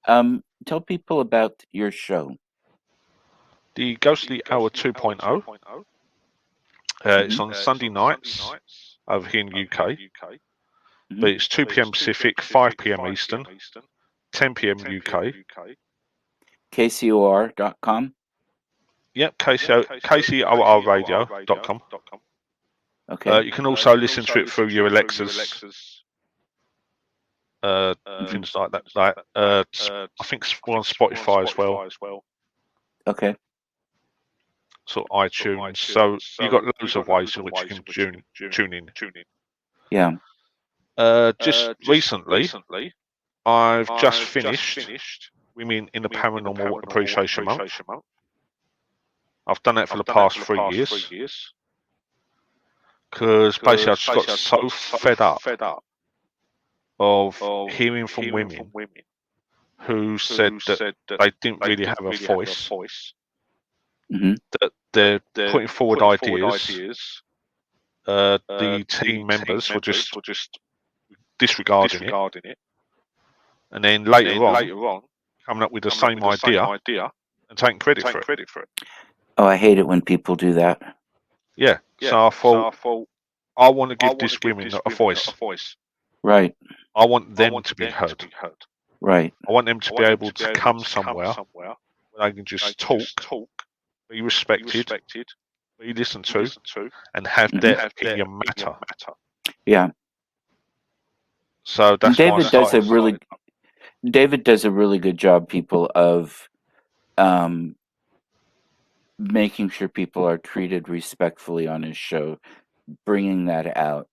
Tell people about your show. The Ghostly Hour 2.0, it's on Sunday nights over here in the UK, but it's 2 p.m. Pacific, 5 p.m. Eastern, 10 p.m. UK. KCOR.com? Yep, KCORradio.com. Okay. You can also listen to it through your Alexas, things like that. I think we're on Spotify as well. Okay. Sort of iTunes. So you've got loads of ways in which you can tune in. Yeah. Just recently, I've just finished Women in the Paranormal Appreciation Month. I've done that for the past 3 years. Because basically I just got so fed up of hearing from women who said that they didn't really have a voice, Mm-hmm. that they're putting forward ideas, the team members were just disregarding it, and then later on coming up with the same idea and taking credit for it. Oh, I hate it when people do that. Yeah, so I thought, I want to give these women a voice. Right. I want them to be heard. Right. I want them to be able to come somewhere where they can just talk, be respected, be listened to, and have their opinion matter. Yeah. So that's why I started. David does a really good job, people, of making sure people are treated respectfully on his show, bringing that out,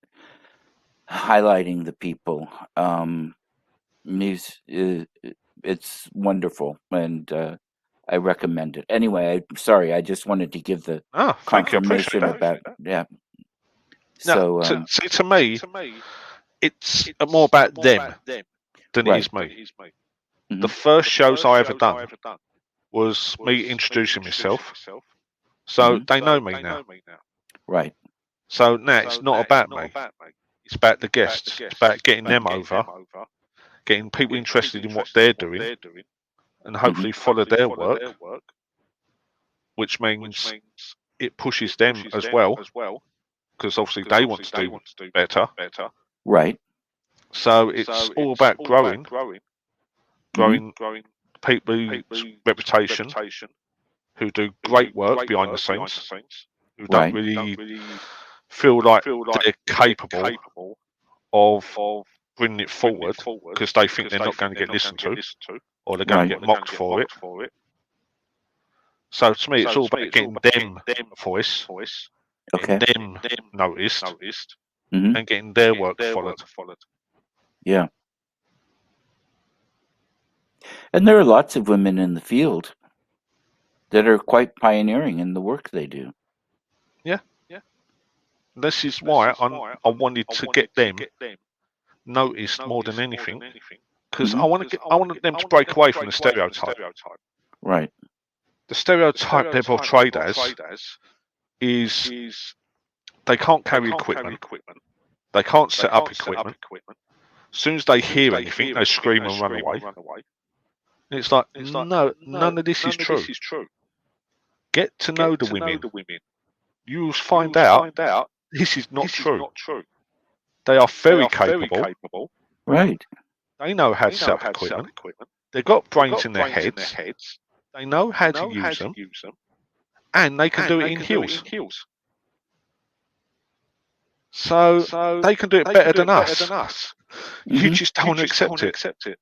highlighting the people. It's wonderful, and I recommend it. Anyway, sorry, I just wanted to give the Thank you. I appreciate confirmation that. about yeah. Now, So see, to me, it's more about them than it right. is me. The Hmm. first shows I ever done was me introducing myself, so Hmm. they know me now. Right. So now it's not about me. It's about the guests. It's about getting Right. them over, getting people interested in what they're doing, and Hmm. hopefully follow their work, which means it pushes them as well, because obviously they want to do better. Right. So it's all about growing Hmm. people's reputation, who do great work behind the scenes, who don't Right. really feel like they're capable of bringing it forward because they think they're not going to get listened to or they're going to Right. get mocked for it. So to me, it's all about getting them a voice, getting Okay. them noticed, Hmm. and getting their work followed. Yeah. And there are lots of women in the field that are quite pioneering in the work they do. Yeah, this is why I wanted to get them noticed more than anything because Hmm. I want them to break away from the stereotype. Right. The stereotype they're portrayed as is they can't carry equipment, they can't set up equipment. As soon as they hear anything, they scream and run away. And it's like, no, none of this is true. Get to know the women. You will find out this is not true. They are very capable. Right. They know how to set up equipment. They've got brains in their heads. They know how to use them. And they can do it in heels. So they can do it better than us. You Hmm. just don't want to accept it.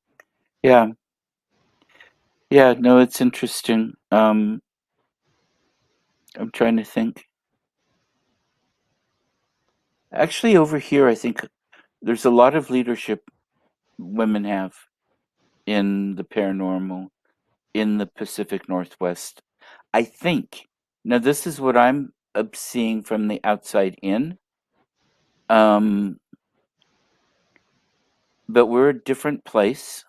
Yeah. Yeah. No, it's interesting. I'm trying to think. Actually, over here, I think there's a lot of leadership women have in the paranormal in the Pacific Northwest. I think. Now, this is what I'm seeing from the outside in. Um, but we're a different place.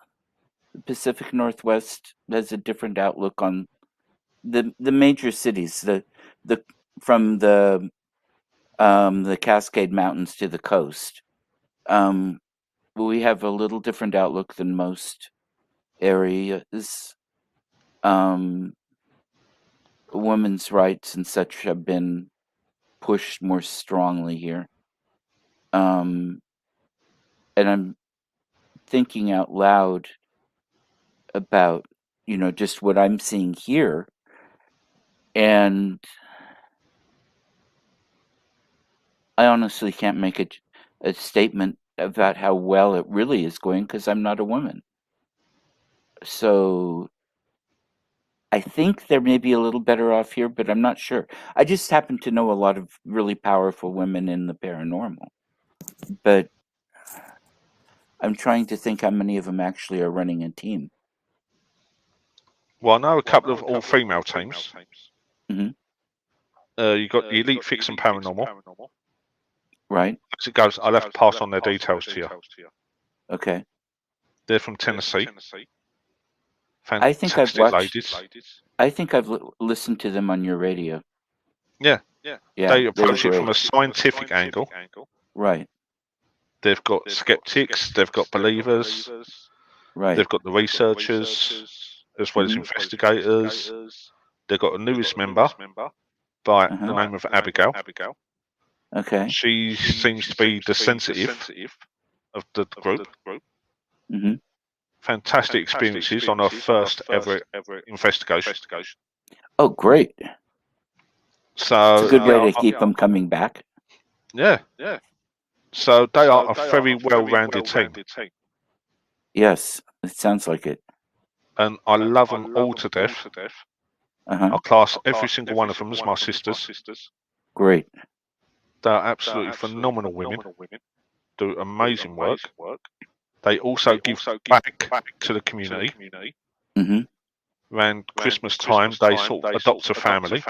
The Pacific Northwest has a different outlook on the major cities. The from the Cascade Mountains to the coast. Um, we have a little different outlook than most areas. Um, women's rights and such have been pushed more strongly here. Um, and I'm thinking out loud about, just what I'm seeing here. And I honestly can't make a statement about how well it really is going because I'm not a woman. So I think they're maybe a little better off here, but I'm not sure. I just happen to know a lot of really powerful women in the paranormal. But I'm trying to think how many of them actually are running a team. Well, I know a couple of all-female teams. Hmm. You got the Elite Fix and Paranormal. Right? As it goes, I'll have to pass on their details to you. Okay. They're from Tennessee. I think I've Fantastic watched. ladies. I think I've listened to them on your radio. Yeah, Yeah, they they were approach it from great. a scientific angle. Right. They've got skeptics, they've got believers, Right. they've got the researchers, as well as Hmm. investigators. They've got a newest member by the Uh-huh. name of Abigail. Okay. She seems to be the sensitive of the group. Hmm. Fantastic experiences on her first ever investigation. Oh, great. It's a So good way yeah, to keep them coming back. yeah. So they are a very well-rounded team, Yes, it sounds like it. and I love them all to death. Uh-huh. I class every single one of them as my sisters. Great. They are absolutely phenomenal women, do amazing work. They also give back to the community. Hmm. around Christmas time, they sort of adopt a family,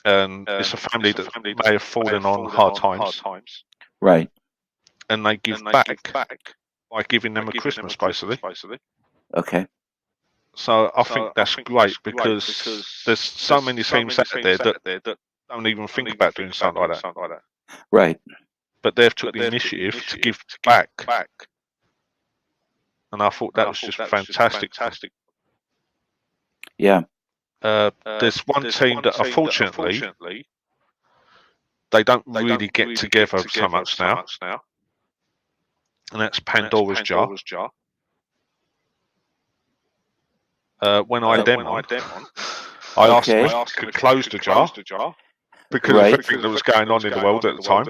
and it's a family that may have fallen on hard times, Right. and they give back by giving them a Christmas, basically. Okay. So I think that's great because there's so many teams out there that don't even think about doing something like that. Right. But they've took the initiative to give back, and I thought that was just fantastic. Yeah. There's one team that unfortunately they don't really get together so much now, and that's Pandora's Jar. When I had them on, I asked them Okay. if they could close the jar because of Right. everything that was going on in the world at the time.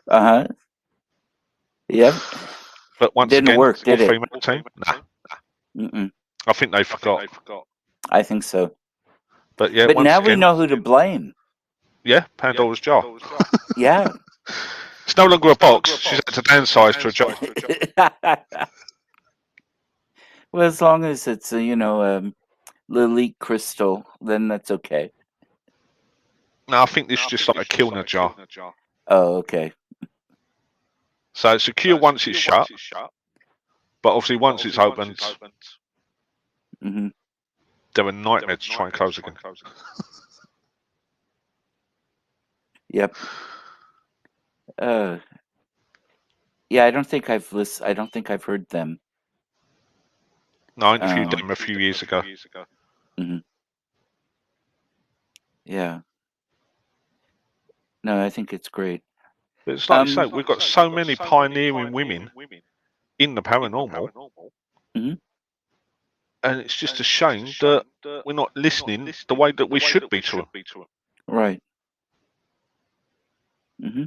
Uh-huh. Yep. But once Didn't again, work, did it? all-female team, nah. Mm-mm. I think they forgot. I think so. But yeah, But once now we again, know who to blame. yeah, Pandora's Jar. Yeah. It's no longer a box. She's had to downsize to a jar. Well, as long as it's Lilique crystal, then that's okay. No, I think this is just like a Kilner jar. Oh, okay. So it's secure once it's shut, but obviously once it's opened, Mm-hmm. they're a nightmare to try and close again. Yep. Yeah, I don't think I've heard them. No, I interviewed them a few years ago. Mm-hmm. Yeah. No, I think it's great. But it's like you say, we've got so many pioneering women in the paranormal, Mm-hmm. and it's just a shame that we're not listening the way that we should be to them. Right. Mm-hmm.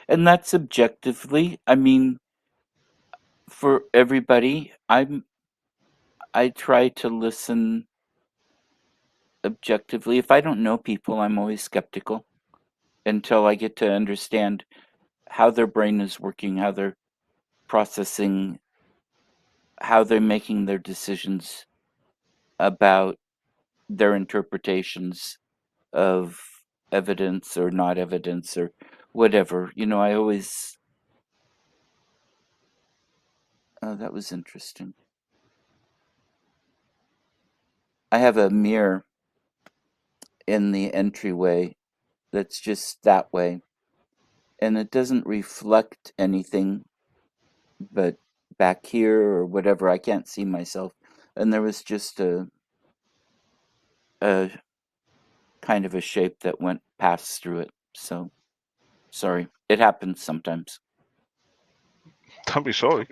And that's objectively, I mean, for everybody, I try to listen objectively. If I don't know people, I'm always skeptical until I get to understand how their brain is working, how they're processing, how they're making their decisions about their interpretations of evidence or not evidence or whatever. I always. Oh, that was interesting. I have a mirror in the entryway that's just that way, and it doesn't reflect anything but back here or whatever. I can't see myself. And there was just a kind of a shape that went past through it. So sorry. It happens sometimes. Don't be sorry.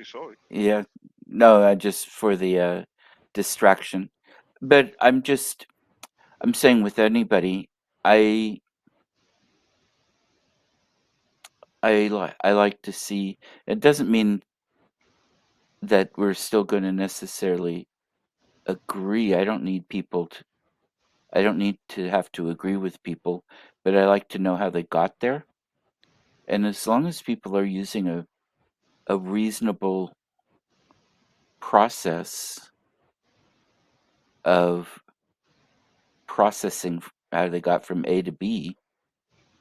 Yeah. No, I just for the distraction. But I'm saying with anybody, I I like to see. It doesn't mean that we're still going to necessarily agree. I don't need to have to agree with people, but I like to know how they got there. And as long as people are using a reasonable process of processing how they got from A to B,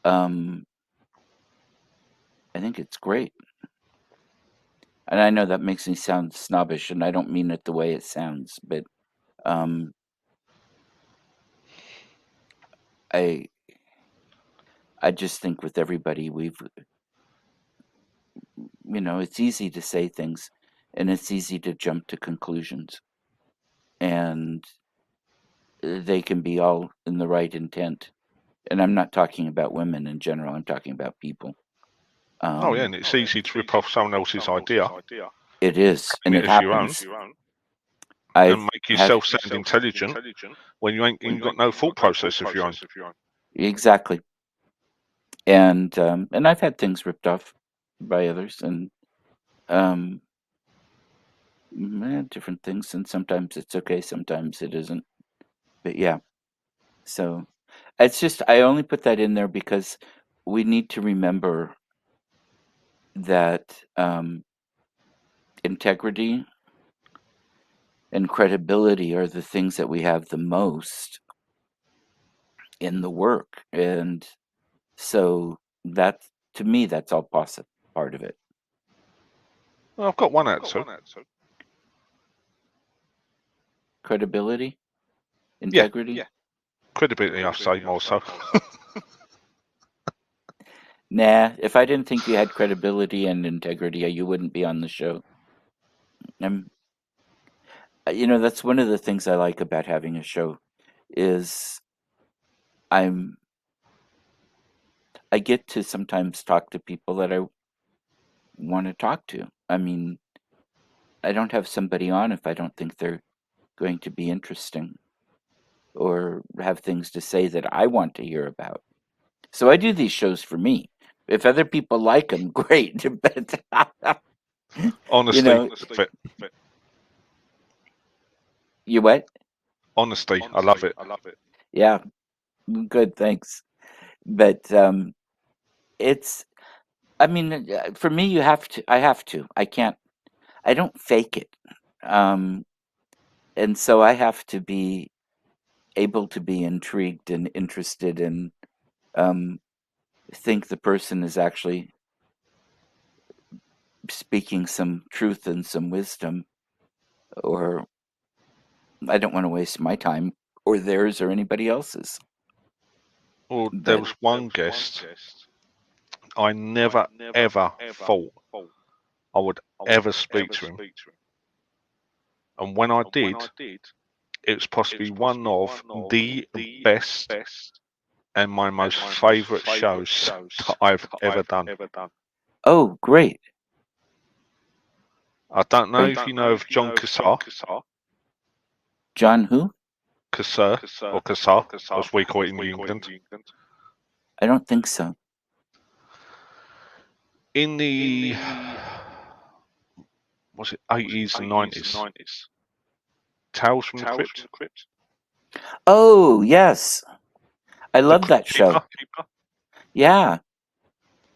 um, I think it's great. And I know that makes me sound snobbish, and I don't mean it the way it sounds, but um, I I just think with everybody it's easy to say things, and it's easy to jump to conclusions, and they can be all in the right intent. And I'm not talking about women in general. I'm talking about people. Oh yeah, and it's easy to rip off someone else's idea, It is, and claim it it as your own, happens. and I've make had yourself sound intelligent when you ain't even got no thought process of your own. exactly, and I've had things ripped off by others, and um, different things. And sometimes it's okay, sometimes it isn't. But yeah, so it's just I only put that in there because we need to remember that integrity and credibility are the things that we have the most in the work. And so that, to me, that's all part of it. Well, I've got one out too. Credibility, Yeah, integrity. credibility, I say more so. Nah, if I didn't think you had credibility and integrity, you wouldn't be on the show. I'm, that's one of the things I like about having a show is I'm I get to sometimes talk to people that I want to talk to. I mean, I don't have somebody on if I don't think they're going to be interesting or have things to say that I want to hear about. So I do these shows for me. If other people like them, great. But Honesty, you what? honesty, I love it. Yeah, good, thanks. But it's, I mean, for me, I have to. I can't, I don't fake it. Um, and so I have to be able to be intrigued and interested and um, think the person is actually speaking some truth and some wisdom, or I don't want to waste my time or theirs or anybody else's. Well, there But was one guest I never ever thought I would ever speak to him, and when I did, it was possibly one of the best and my most favourite shows that I've ever done. oh, great. I don't know Are if you know of John Cassar, John who? Cassar, or Cassar, as we call it in England. I don't think so. In the, was it 80s and 90s, Tales from the Crypt, Oh, yes. I The love Crypt that show. Keeper. Yeah.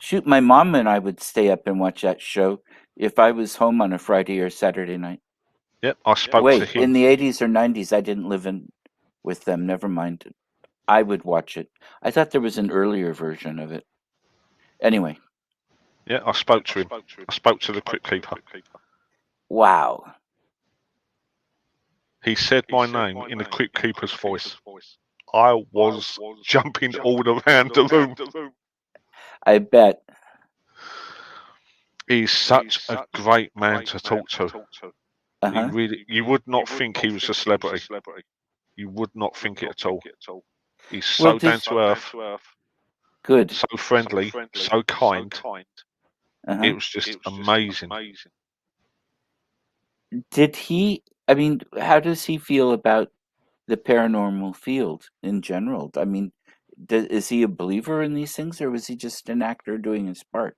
Shoot, my mom and I would stay up and watch that show if I was home on a Friday or Saturday night. Yep, I spoke to Wait, in him. the 80s or 90s, I didn't live in with them. Never mind. I would watch it. I thought there was an earlier version of it. Anyway, Yeah, I spoke to him. I spoke to the Crypt Keeper. wow. He said my name in the Crypt Keeper's voice. I was jumping all around the room. I bet. He's such a great man to talk to. He Uh-huh. really, you would not think he was a celebrity. You would not think it at all. He's Well, so down to earth, good. so friendly, so kind. Uh-huh. It was just amazing. Did he, I mean, how does he feel about the paranormal field in general? I mean, is he a believer in these things, or was he just an actor doing his part?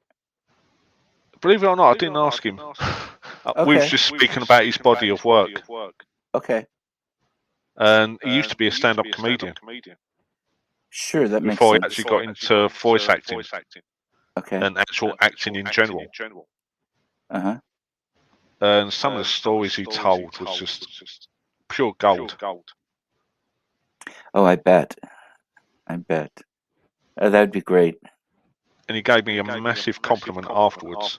Believe it or not, I didn't ask him. We was Okay. just speaking about his body of work. Okay. And he used to be a stand-up comedian Sure, that makes before he sense. actually got into voice acting Okay. and actual acting in general. Uh-huh. And some of the stories he told was just pure gold. Oh, I bet. I bet. That'd be great. And he gave me a massive compliment afterwards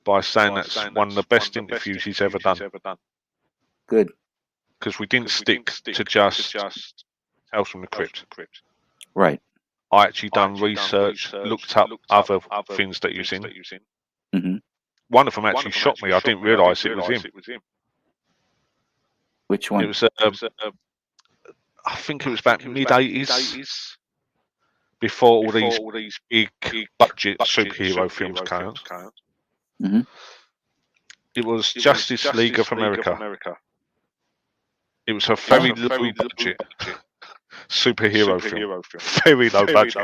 by saying that's one of the best interviews he's ever done. Good. Because we didn't stick to just Tales from the Crypt. Right. I actually done research, looked up other things that he was in. Mm-hmm. One of them actually shocked me. I didn't realise it was him. Which one? It was, I think it was about mid-80s, before all these big budget superhero films came out. Mm-hmm. It was Justice League of America. It was a very low budget superhero film. Very low budget.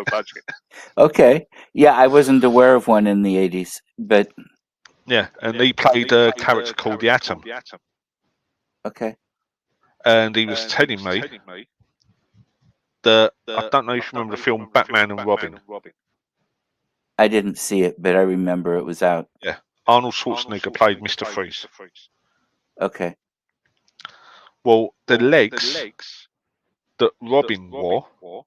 Okay. Yeah, I wasn't aware of one in the 80s, but Yeah, and he played a character called the Atom. okay. And he was telling me that, I don't know if you remember the film Batman and Robin. I didn't see it, but I remember it was out. Yeah, Arnold Schwarzenegger played Mr. Freeze. Okay. Well, the legs that Robin wore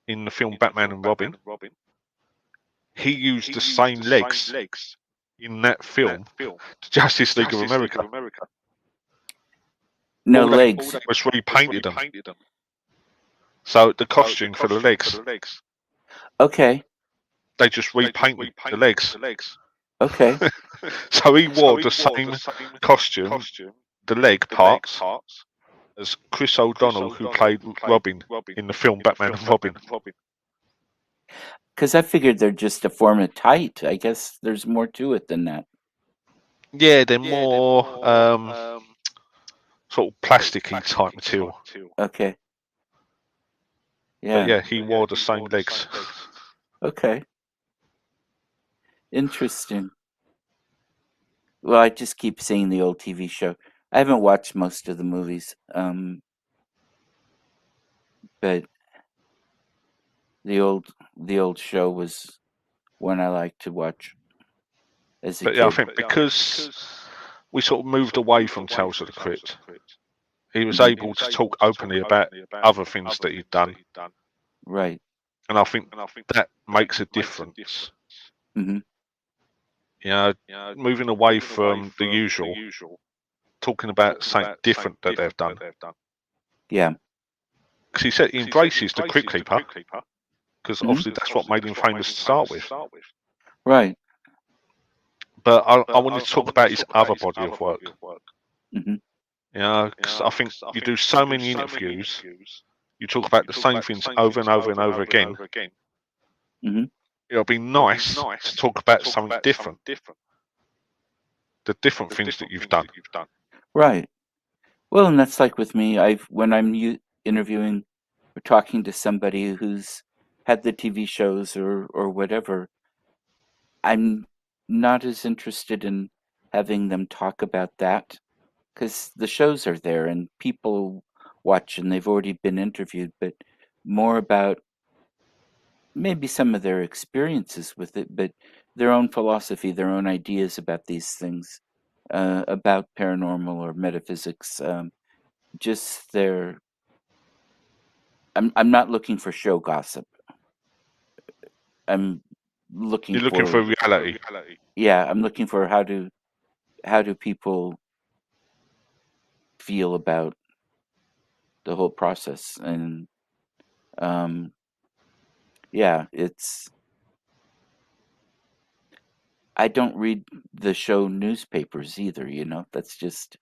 in the film Batman and Robin, he used the same legs in that film to Justice League of America. No All they legs. was repainted them. So the costume for the legs, Okay. they just repainted the legs. Okay. So he wore the same costume, the leg parts, as Chris O'Donnell, who played Robin in the film Batman and Robin. Because I figured they're just a form of tight. I guess there's more to it than that. Yeah, they're more sort of plasticky type material. Okay. But Yeah. yeah, he wore the same legs. Okay. Interesting. Well, I just keep seeing the old TV show. I haven't watched most of the movies, but the old show was one I liked to watch as a But yeah, I kid. think because we sort of moved away from Tales of the Crypt, he was Mhm. able to talk openly about other things that he'd done. Right. And I think that makes a difference. Hmm. You know, moving away from the usual, talking about something different that they've done. Yeah. Because he said he embraces the Crypt Keeper, because Hmm. obviously that's what made him famous to start with. Right. But I wanted to talk about his other body of work. Hmm. You know, because I think you do so many interviews, you talk about the same things over and over and over again. Hmm. It'll be nice to talk about something different, the different things that you've done. Right. Well, and that's like with me. When I'm interviewing or talking to somebody who's had the TV shows or whatever, I'm not as interested in having them talk about that because the shows are there and people watch and they've already been interviewed, but more about maybe some of their experiences with it, but their own philosophy, their own ideas about these things, about paranormal or metaphysics. Just their. I'm not looking for show gossip. I'm looking You're looking for. for reality. Yeah, I'm looking for how do people feel about the whole process, and um, yeah, it's. I don't read the show newspapers either. That's just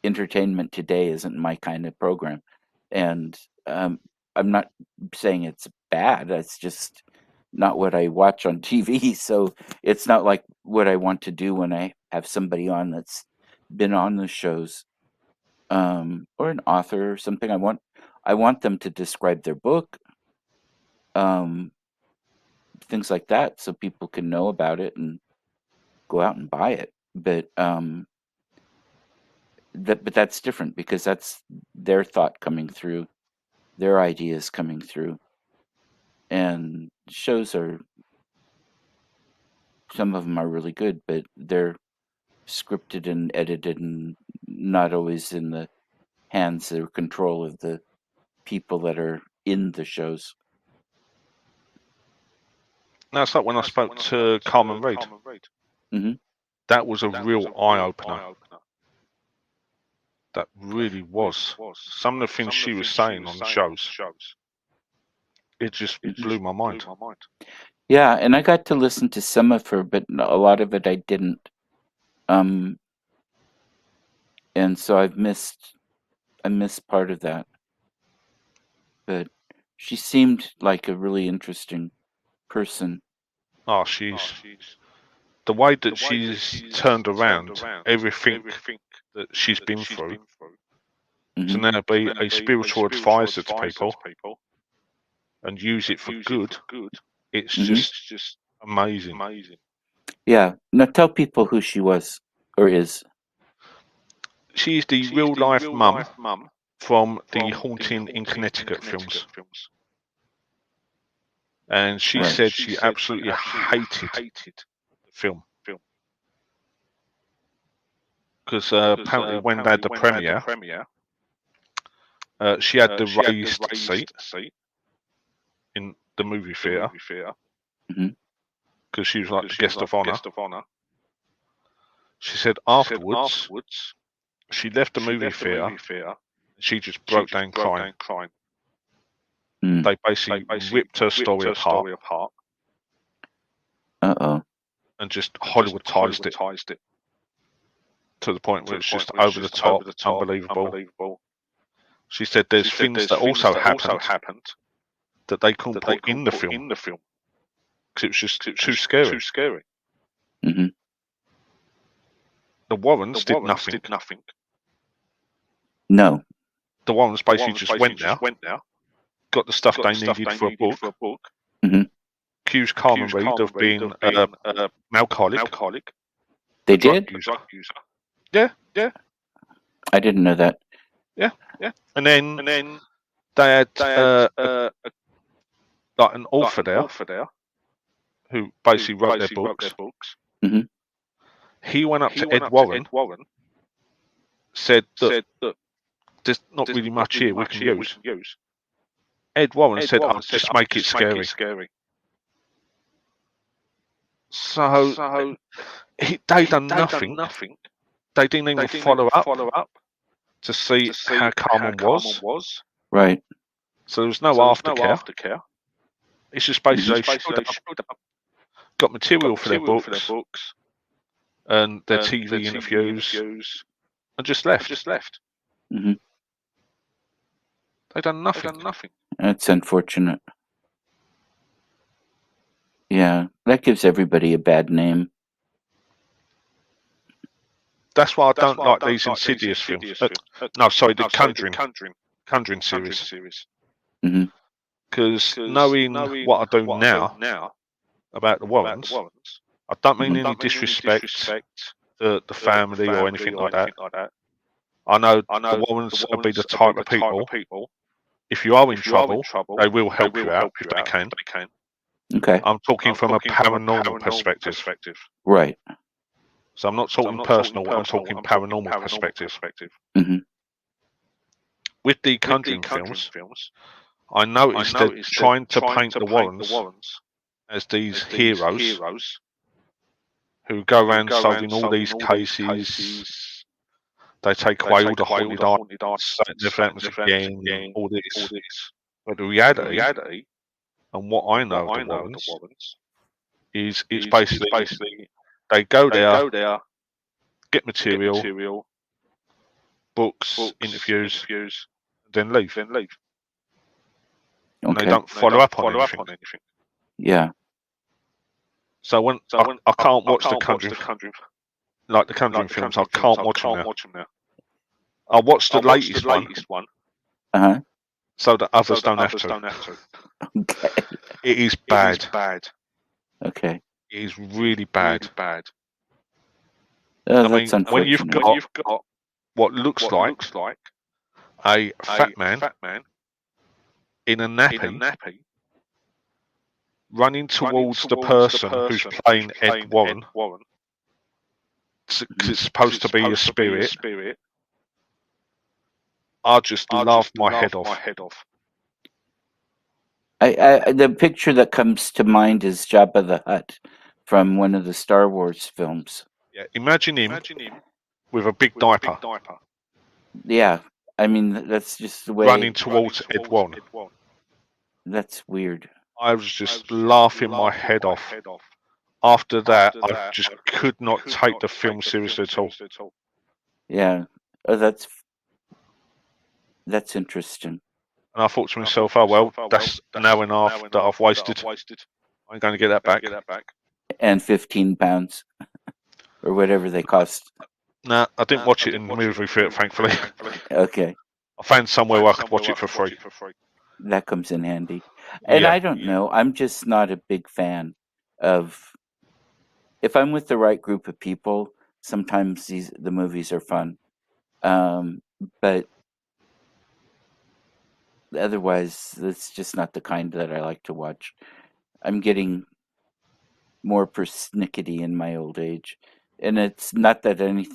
entertainment today isn't my kind of program, and I'm not saying it's bad. It's just not what I watch on TV. So it's not like what I want to do when I have somebody on that's been on the shows, or an author or something. I want them to describe their book, um, things like that, so people can know about it and go out and buy it. But that's different because that's their thought coming through, their ideas coming through, and shows are, some of them are really good, but they're scripted and edited and not always in the hands or control of the people that are in the shows. That's like when I spoke to Carmen Reed. Hmm. That was a real eye opener. That really was. Some of the things she was saying on the shows, it just blew my mind. Yeah, and I got to listen to some of her, but a lot of it I didn't. Um, and so I missed part of that. But she seemed like a really interesting person. Oh, she's the way that she's turned around everything that she's been through to Hmm. now be a spiritual advisor to people and use it for good. It's Hmm. just amazing. Yeah. Now tell people who she was or is. She's the real life mum from the Haunting in Connecticut films. And she Right. said she absolutely hated the film. because apparently when they had the premiere, she had the raised seat in the movie theatre Mhm. because she was like the guest of honour. She said afterwards she left the movie theatre. She just broke down crying. Mm. They basically ripped her story apart Uh-oh. and just Hollywoodized it to the point where it's just over the top, unbelievable. She said there's things that also happened that they couldn't put in the film because it was just too scary. Mhm. The Warrens did nothing. No. The Warrens basically just went there, got the stuff they needed for a book, Mhm. accused Carmen Reed of being an alcoholic, They a drug did? user. Yeah, I didn't know that. yeah. And then they had like an author there who basically wrote their books. Mhm. He went up to Ed Warren, said that there's not really much here we can use. Ed Warren said, "I'll just make it scary." So they done nothing. They didn't even follow up to see how Carmen was. Right. So there was no aftercare. It's just basically they showed up, got material for their books and their TV interviews, and just left. Mhm. They done nothing. That's unfortunate. Yeah, that gives everybody a bad name. That's why I don't like these Insidious films. No, sorry, the Conjuring series. Mhm. Because knowing what I do now about the Warrens, I don't mean any disrespect to the family or anything like that. I know the Warrens will be the type of people, if you are in trouble, they will help you out if they can. Okay. I'm talking from a paranormal perspective. Right. So I'm not talking personal, I'm talking paranormal perspective. Mhm. With the Conjuring films, I noticed they're trying to paint the Warrens as these heroes who go around solving all these cases. They take away all the haunted items, never happens again, and all this. But the reality, and what I know of the Warrens, is it's basically they go there, get material, books, interviews, then leave. And they Okay. don't follow up on anything. Yeah. So when I can't watch the Conjuring, like the Conjuring films, I can't watch them now. I watched the latest one, Uh-huh. so that others don't have to. Okay. It is bad. Okay. It is really bad. Oh, I that's mean, when you've unfortunate. got what looks like a fat man in a nappy running towards the person who's playing Ed Warren, because it's supposed to be a spirit, I just laughed my head off. The picture that comes to mind is Jabba the Hutt from one of the Star Wars films. Yeah, imagine him with a big diaper Yeah, I mean that's just the way. running towards Ed Warren. That's weird. I was just laughing my head off. After that, I just could not take the film seriously at all. Yeah. Oh, that's interesting. And I thought to myself, oh well, that's an hour and a half that I've wasted. I'm going to get that back. And 15 pounds or whatever they cost. Nah, I didn't watch it in the movie theatre, thankfully. Okay, I found somewhere where I could watch it for free. that comes in handy. And Yeah. I don't know. I'm just not a big fan of. If I'm with the right group of people, sometimes the movies are fun. But otherwise, it's just not the kind that I like to watch. I'm getting more persnickety in my old age, and it's not that I'm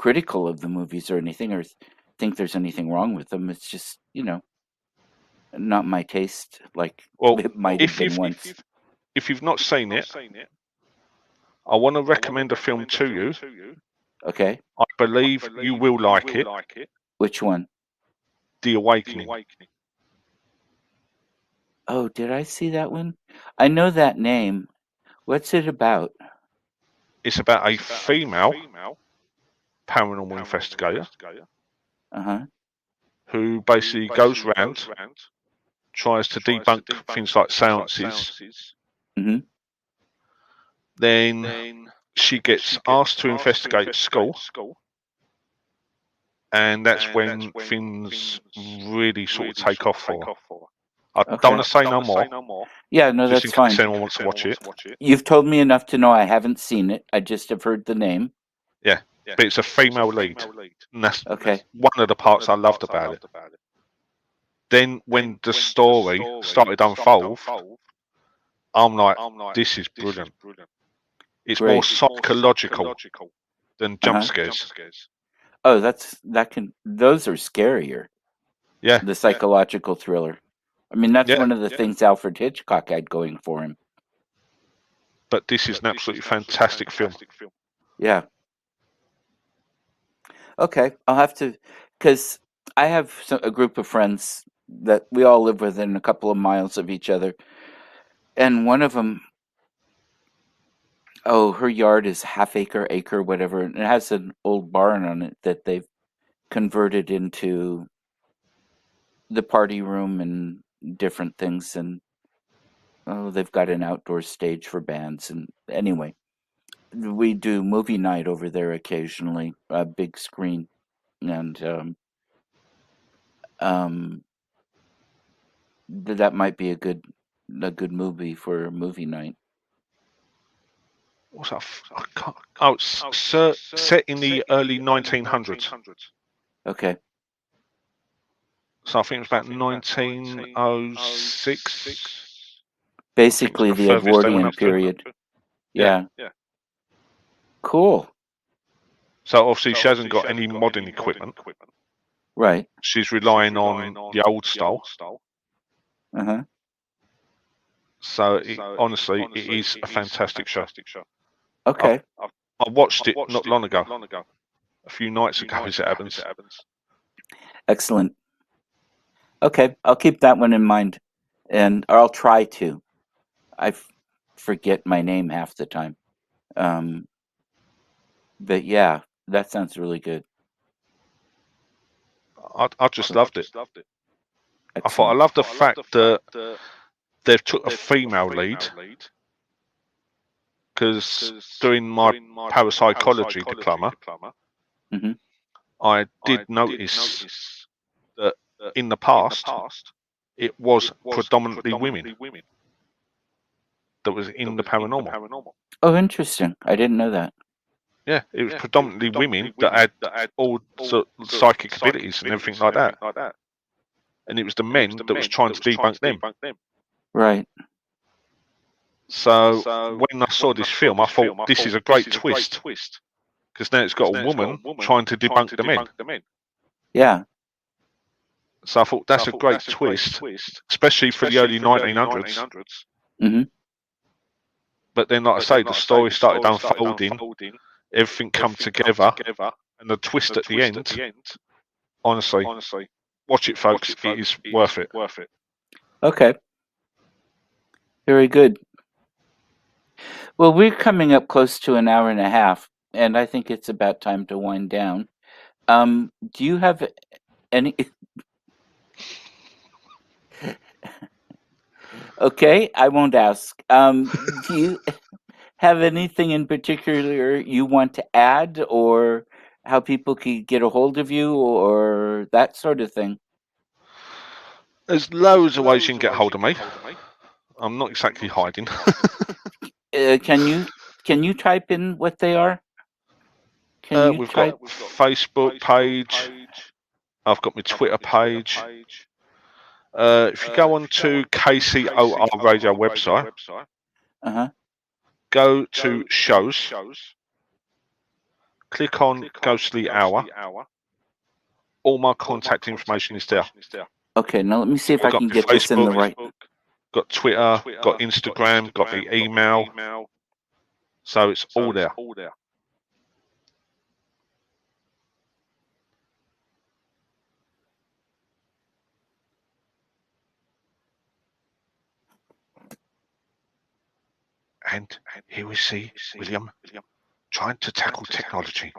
critical of the movies or anything, or think there's anything wrong with them. It's just, not my taste. Like Well, it might have if been you've once. if you've not seen it, I want to recommend a film to you. Okay, I believe you will like it. which one? The Awakening. Oh, did I see that one? I know that name. What's it about? It's about a female paranormal investigator Uh-huh. who basically goes around, tries to debunk things like seances. Mm-hmm. Then she gets asked to investigate a school, and that's when things really sort of take off for her. I don't Okay. want to say no more, Yeah, no, just in that's case fine. anyone wants to watch it. You've told me enough to know I haven't seen it. I just have heard the name. Yeah, but it's a female lead, and that's Okay. one of the parts I loved about it. Then when the story started to unfold, I'm like, this is brilliant. It's more Great. psychological than jump Uh-huh. scares. Oh, those are scarier. Yeah, The psychological thriller. I mean, that's yeah. one of the things Alfred Hitchcock had going for him. But this is an absolutely fantastic film. Yeah. Okay. I'll have to, because I have a group of friends that we all live within a couple of miles of each other. And one of them, her yard is half acre, whatever. And it has an old barn on it that they've converted into the party room and different things. And they've got an outdoor stage for bands. And anyway, we do movie night over there occasionally, a big screen. And um, that might be a good movie for a movie night. What's that? I can't, oh, it's set in the early 1900s. Okay. So I think it was about 1906. I think it's Basically the the furthest they went Edwardian up to. period. Yeah. Yeah. Cool. So obviously she hasn't got any modern equipment. Right. She's relying on the old style. Uh-huh. So honestly, it is a fantastic show. Okay. I watched it not long ago, a few nights ago, as it happens. Excellent. Okay, I'll keep that one in mind, or I'll try to. I forget my name half the time. Um, but that sounds really good. I just loved it. I thought I Excellent. love the fact that they've took a female lead, because during my parapsychology diploma, Hmm. I did notice that in the past it was predominantly women that was in the paranormal. Oh, interesting. I didn't know that. Yeah, it was predominantly women that had all psychic abilities and everything like that, and it was the men that was trying to debunk them. Right. So when I saw this film, I thought this is a great twist, because now it's got a woman trying to debunk the men. Yeah. So I thought that's a great twist, especially for the early 1900s. Hmm. But then, like I say, the story started unfolding, everything come together, and the twist at the end, honestly, watch it, folks. It is worth it. Okay. Very good. Well, we're coming up close to an hour and a half, and I think it's about time to wind down. Do you have any? Okay, I won't ask. Do you have anything in particular you want to add, or how people could get a hold of you, or that sort of thing? There's loads of ways you can get hold of me. I'm not exactly hiding. Can you type in what they are? Can you We've type? got Facebook page. I've got my Twitter page. If you go on to KCOR Radio website, Uh-huh. go to shows, click on Ghostly Hour. All my contact information is there. Okay, now let me see if I've I got can my get this in the Facebook, right. got Twitter, got Instagram, got my email. So it's all there. And here we see William trying to tackle technology.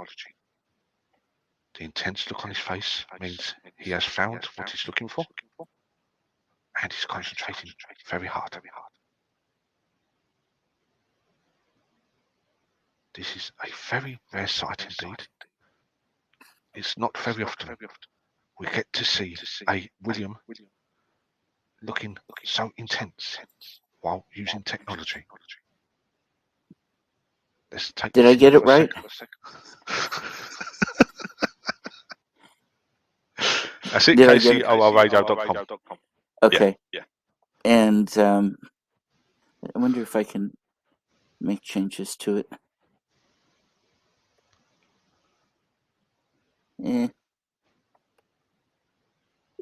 The intense look on his face means he has found what he's looking for, and he's concentrating very hard. This is a very rare sight indeed. It's not very often we get to see a William looking so intense while using technology. Let's take Did I get it right? That's it, Did I get it? KCORradio.com. Okay. Yeah. And I wonder if I can make changes to it.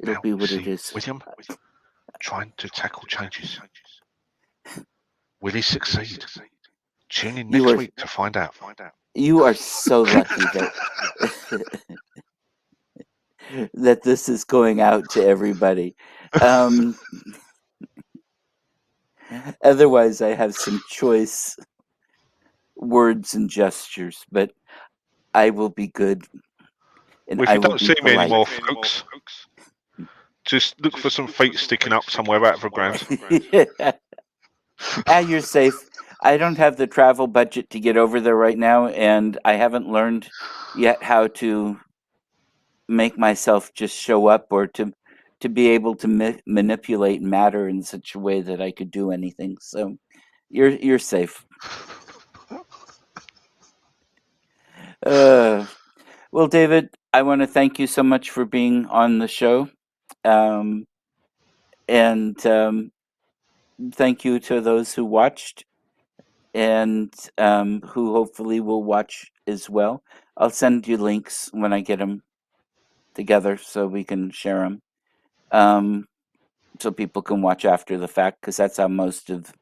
It'll be what it is. William trying to tackle changes. Will he succeed? Tune in next week to find out. You are so lucky that that this is going out to everybody. Otherwise, I have some choice words and gestures, but I will be good and Well, if I you will don't be see me polite. anymore, folks, just look for some feet sticking up somewhere out of the ground. You're safe. I don't have the travel budget to get over there right now, and I haven't learned yet how to make myself just show up or to be able to manipulate matter in such a way that I could do anything. So you're safe. Well, David, I want to thank you so much for being on the show, and thank you to those who watched and who hopefully will watch as well. I'll send you links when I get them together so we can share them. So people can watch after the fact, because that's how most of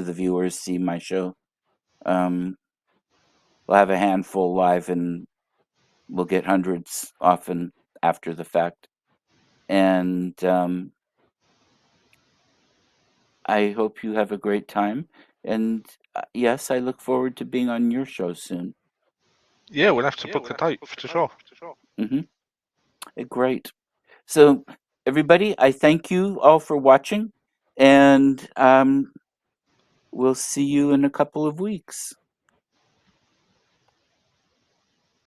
the viewers see my show. We'll have a handful live, and we'll get hundreds often after the fact. And I hope you have a great time. And yes, I look forward to being on your show soon. Yeah, we'll have to book a date for sure. Great. So, everybody, I thank you all for watching, and we'll see you in a couple of weeks.